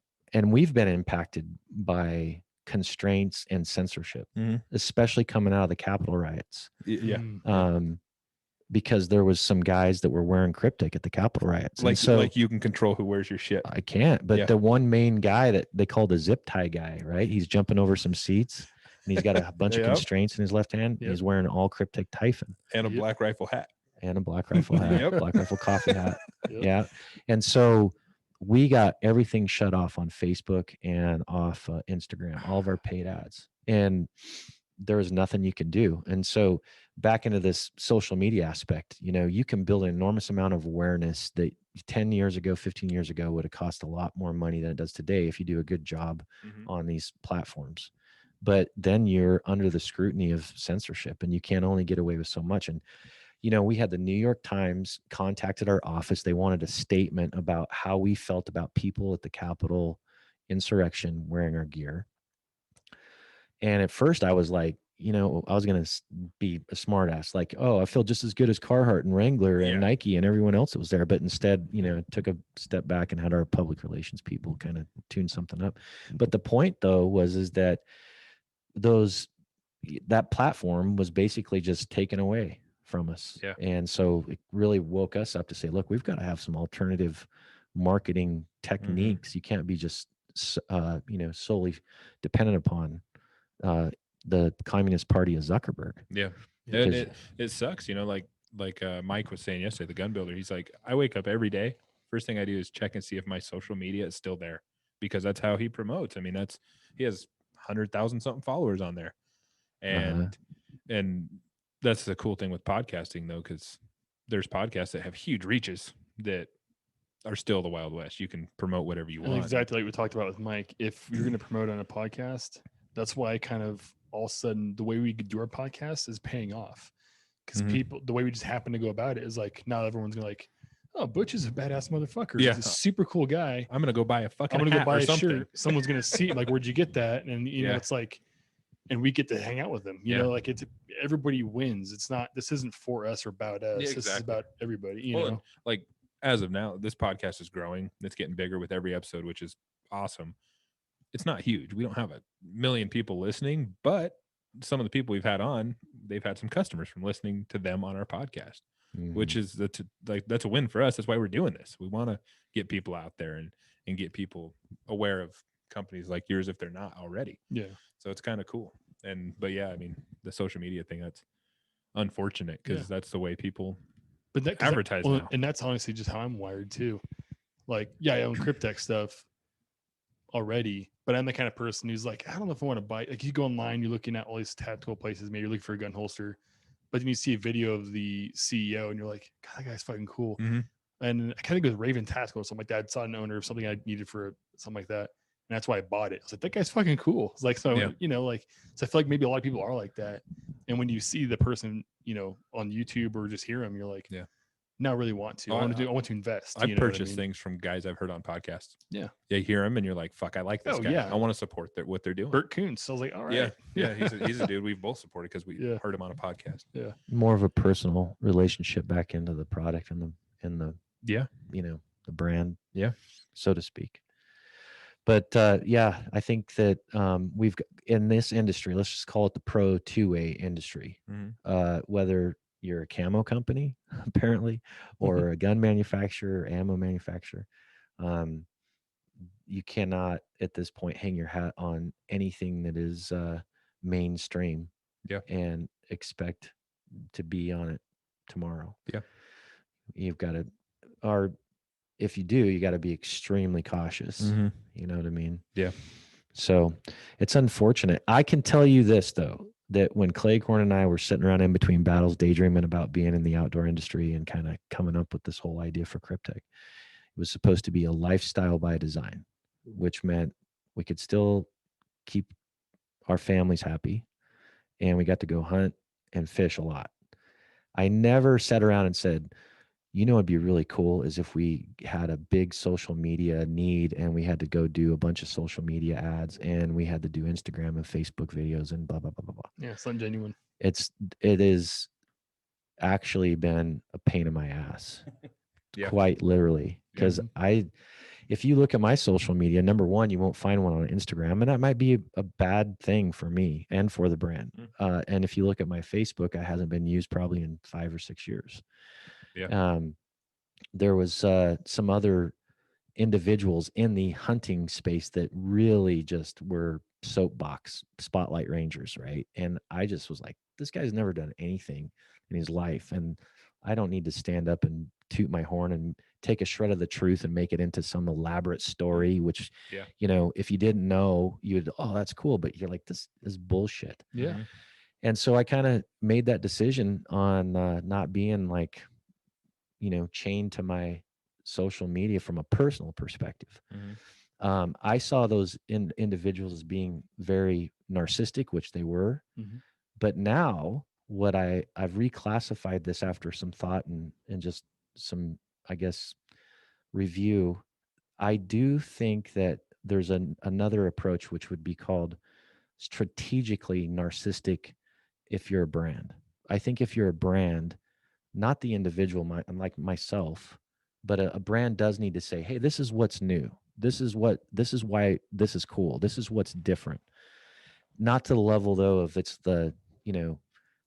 we've been impacted by constraints and censorship, Mhm. especially coming out of the Capitol riots. Yeah. Because there was some guys that were wearing Kryptek at the Capitol riots. And Like, so like you can control who wears your shit. I can't, but Yeah. the one main guy that they called a zip tie guy, right? He's jumping over some seats and he's got a bunch of Yep. constraints in his left hand. Yep. He's wearing all Kryptek Typhon And a Yep. black rifle hat. and a black rifle hat, Yep. black rifle coffee hat. Yep. Yeah. And so we got everything shut off on Facebook and off Instagram, all of our paid ads. And there was nothing you can do. And so back into this social media aspect, you can build an enormous amount of awareness that 10 years ago, 15 years ago would have cost a lot more money than it does today if you do a good job on these platforms. But then you're under the scrutiny of censorship and you can only get away with so much. And we had the New York Times contacted our office. They wanted a statement about how we felt about people at the Capitol insurrection wearing our gear. And at first I was like, I was going to be a smart ass, like, oh, I feel just as good as Carhartt and Wrangler and Yeah. Nike and everyone else that was there. But instead, took a step back and had our public relations people kind of tune something up. But the point though is that that platform was basically just taken away from us. Yeah. And so it really woke us up to say, look, we've got to have some alternative marketing techniques. You can't be just, solely dependent upon the Communist Party of Zuckerberg. Yeah. Yeah. And it sucks, like Mike was saying yesterday, the gun builder, he's like, I wake up every day. First thing I do is check and see if my social media is still there because that's how he promotes. I mean, he has 100,000 something followers on there. And that's the cool thing with podcasting though, because there's podcasts that have huge reaches that are still the Wild West. You can promote whatever you And want. exactly like we talked about with Mike. If you're going to promote on a podcast, that's why kind of all of a sudden the way we do our podcast is paying off. Because people, the way we just happen to go about it is like now everyone's gonna like, oh, Butch is a badass motherfucker. Yeah. He's a super cool guy. I'm gonna go buy a fucking I'm gonna go hat buy or a something. shirt. Someone's gonna see like, where'd you get that? And you know, Yeah. it's like, and we get to hang out with them. You Yeah. know, like it's everybody wins. It's not. This isn't for us or about us. Yeah, This is exactly. about everybody. You Well, know. like as of now, this podcast is growing. It's getting bigger with every episode, which is awesome. It's not huge. We don't have 1 million people listening, but some of the people we've had on, they've had some customers from listening to them on our podcast, which is that's a win for us. That's why we're doing this. We want to get people out there and get people aware of companies like yours if they're not already. Yeah. So it's kind of cool. But yeah, I mean, the social media thing, that's unfortunate because that's the way people But that advertise now. and that's honestly just how I'm wired too. Like, yeah, I own Kryptek stuff already, but I'm the kind of person who's like, I don't know if I want to buy. Like, you go online, you're looking at all these tactical places, maybe you're looking for a gun holster, but then you see a video of the CEO, and you're like, God, that guy's fucking cool. Mhm. And I kind of go with Raven Tactical or something like that. I saw an owner of something I needed for something like that, and that's why I bought it. I was like, that guy's fucking cool. It's like, so Yeah. you know, like, so I feel like maybe a lot of people are like that, and when you see the person, you know, on YouTube or just hear them, you're like, Yeah. now I really want to. Oh, I want to invest. I've you know what I purchased mean? things from guys I've heard on podcasts. Yeah. You hear them and you're like, fuck, I like this Oh, guy. yeah. I want to support what they're doing. Bert Koontz. So I was like, all right. Yeah. He's a dude we've both supported because we Yeah. heard him on a podcast. More of a personal relationship back into the product and the Yeah. the brand, Yeah. so to speak. But I think that we've in this industry, let's just call it the pro two-way industry. Whether you're a camo company, apparently, or a gun manufacturer, ammo manufacturer, you cannot at this point hang your hat on anything that is mainstream and expect to be on it tomorrow. You've got to, if you do, you got to be extremely cautious. You know what I mean? So it's unfortunate. I can tell you this though, that when Claycorn and I were sitting around in between battles, daydreaming about being in the outdoor industry and kind of coming up with this whole idea for Kryptek, it was supposed to be a lifestyle by design, which meant we could still keep our families happy and we got to go hunt and fish a lot. I never sat around and said, it'd be really cool is if we had a big social media need and we had to go do a bunch of social media ads and we had to do Instagram and Facebook videos and blah, blah, blah, blah, blah. Yeah. It's not genuine. It is actually been a pain in my ass, quite literally. Because if you look at my social media, number one, you won't find one on Instagram, and that might be a bad thing for me and for the brand. And if you look at my Facebook, it hasn't been used probably in 5 or 6 years. There was some other individuals in the hunting space that really just were soapbox spotlight rangers, right? And I just was like, this guy's never done anything in his life, and I don't need to stand up and toot my horn and take a shred of the truth and make it into some elaborate story, which if you didn't know, you'd, oh, that's cool, but you're like, this is bullshit. And so I kind of made that decision on not being like, chained to my social media from a personal perspective. I saw those individuals as being very narcissistic, which they were. But now what I've reclassified this after some thought and just some, I guess, review. I do think that there's another approach, which would be called strategically narcissistic if you're a brand. I think if you're a brand, not the individual, like myself, but a brand does need to say, hey, this is what's new. This is why this is cool. This is what's different. Not to the level though of it's the,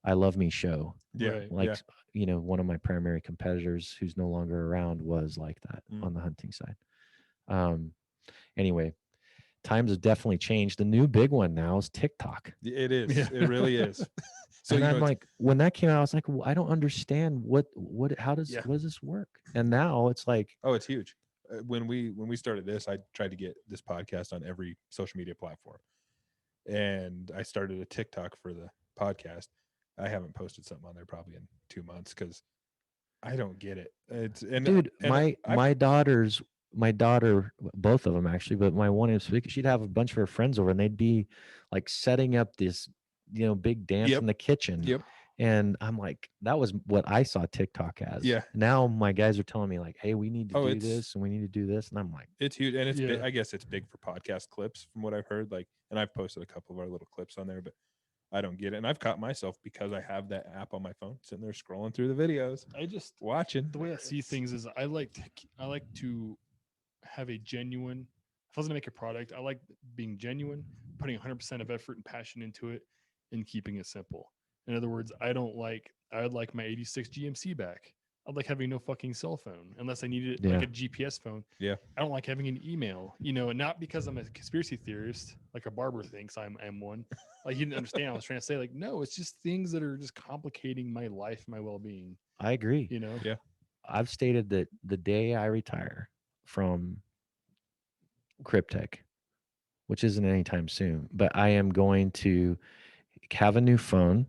I Love Me show. One of my primary competitors who's no longer around was like that on the hunting side. Anyway, times have definitely changed. The new big one now is TikTok. It is. It really is. So I'm like, when that came out, I was like, well, I don't understand what does this work? And now it's like, oh, it's huge. When we started this, I tried to get this podcast on every social media platform, and I started a TikTok for the podcast. I haven't posted something on there probably in 2 months because I don't get it. My daughter, both of them actually, but my one in particular, she'd have a bunch of her friends over and they'd be like setting up this, big dance in the kitchen. And I'm like, that was what I saw TikTok as. Now my guys are telling me like, hey, we need to do this and we need to do this. And I'm like, it's huge. And it's big, I guess it's big for podcast clips from what I've heard. Like, and I've posted a couple of our little clips on there, but I don't get it. And I've caught myself because I have that app on my phone sitting there scrolling through the videos. I just watching. The way I see things is I like to have a genuine, if I was going to make a product, I like being genuine, putting 100% of effort and passion into it and keeping it simple. In other words, I would like my 86 GMC back. I'd like having no fucking cell phone unless I needed it like a GPS phone. I don't like having an email, and not because I'm a conspiracy theorist, like a barber thinks I'm one. Like, he didn't understand. I was trying to say, like, no, it's just things that are just complicating my life, my well-being. I agree. I've stated that the day I retire from Kryptek, which isn't anytime soon, but I am going to have a new phone,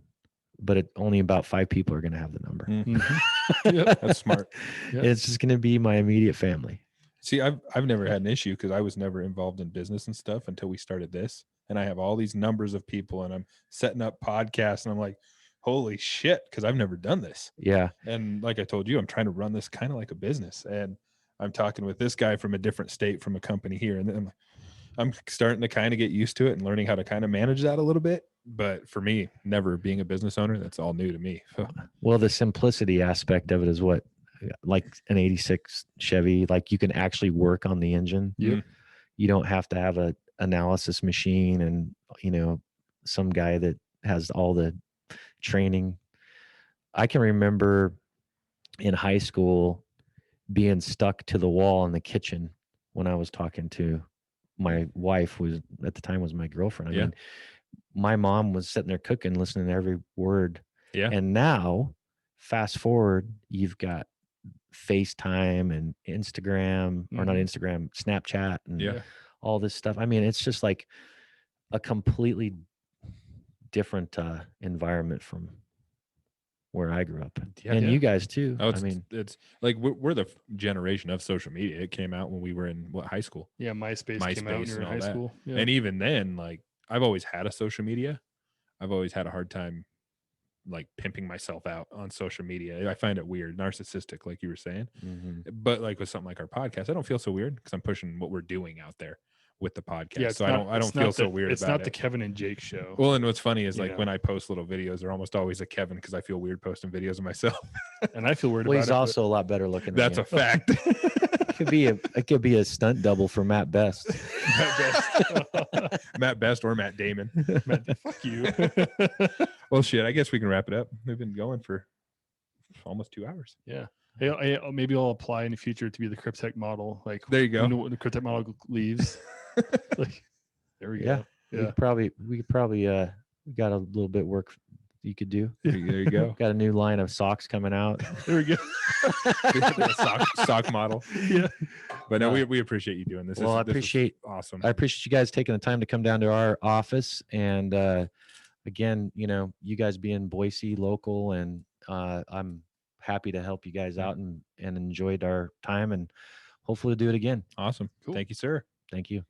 but only about 5 people are going to have the number. That's smart. It's just going to be my immediate family. See, I've never had an issue because I was never involved in business and stuff until we started this. And I have all these numbers of people and I'm setting up podcasts and I'm like, holy shit, because I've never done this. Yeah. And like I told you, I'm trying to run this kind of like a business. And I'm talking with this guy from a different state from a company here. And then I'm starting to kind of get used to it and learning how to kind of manage that a little bit. But for me, never being a business owner, that's all new to me. Well, the simplicity aspect of it is what, like an 86 Chevy, like you can actually work on the engine. Yep. You don't have to have a analysis machine and, you know, some guy that has all the training. I can remember in high school being stuck to the wall in the kitchen when I was talking to my wife, was at the time was my girlfriend. I Yeah. mean, my mom was sitting there cooking, listening to every word. Yeah. And now, fast forward, you've got FaceTime and Instagram, or not Instagram, Snapchat, and Yeah. all this stuff. I mean, it's just like a completely different environment from where I grew up, Yeah. and Yeah. you guys too. Oh, I mean, it's like we're the generation of social media. It came out when we were in high school. Yeah, MySpace came out when MySpace you were and in all high that. school. Yeah. And even then, like I've always had a social media. I've always had a hard time like pimping myself out on social media. I find it weird, narcissistic, like you were saying. But like with something like our podcast, I don't feel so weird because I'm pushing what we're doing out there with the podcast. Yeah, it's so not- I don't it's feel not so the- weird It's about not it. the Kevin and Jake show. Well, and what's funny is You like know. when I post little videos, they're almost always a Kevin because I feel weird posting videos of myself. And I feel weird well, about he's it. but- also a lot better looking. That's than a fact. it could be a stunt double for Matt Best. Matt Best or Matt Damon. Matt, fuck you. Well, shit, I guess we can wrap it up. We've been going for almost 2 hours. Yeah. Hey, maybe I'll apply in the future to be the Kryptek model. Like, There you go. when the Kryptek model leaves. Like, there we Yeah. go. We Yeah. could probably we got a little bit work you could do. There you go. Got a new line of socks coming out. There we go. sock model. Yeah. But no, No. we appreciate you doing this. Well, This I is appreciate awesome. I appreciate you guys taking the time to come down to our office, and again, you know, you guys being Boise local, and I'm happy to help you guys out, and enjoyed our time, and hopefully do it again. Awesome. Cool. Thank you, sir. Thank you.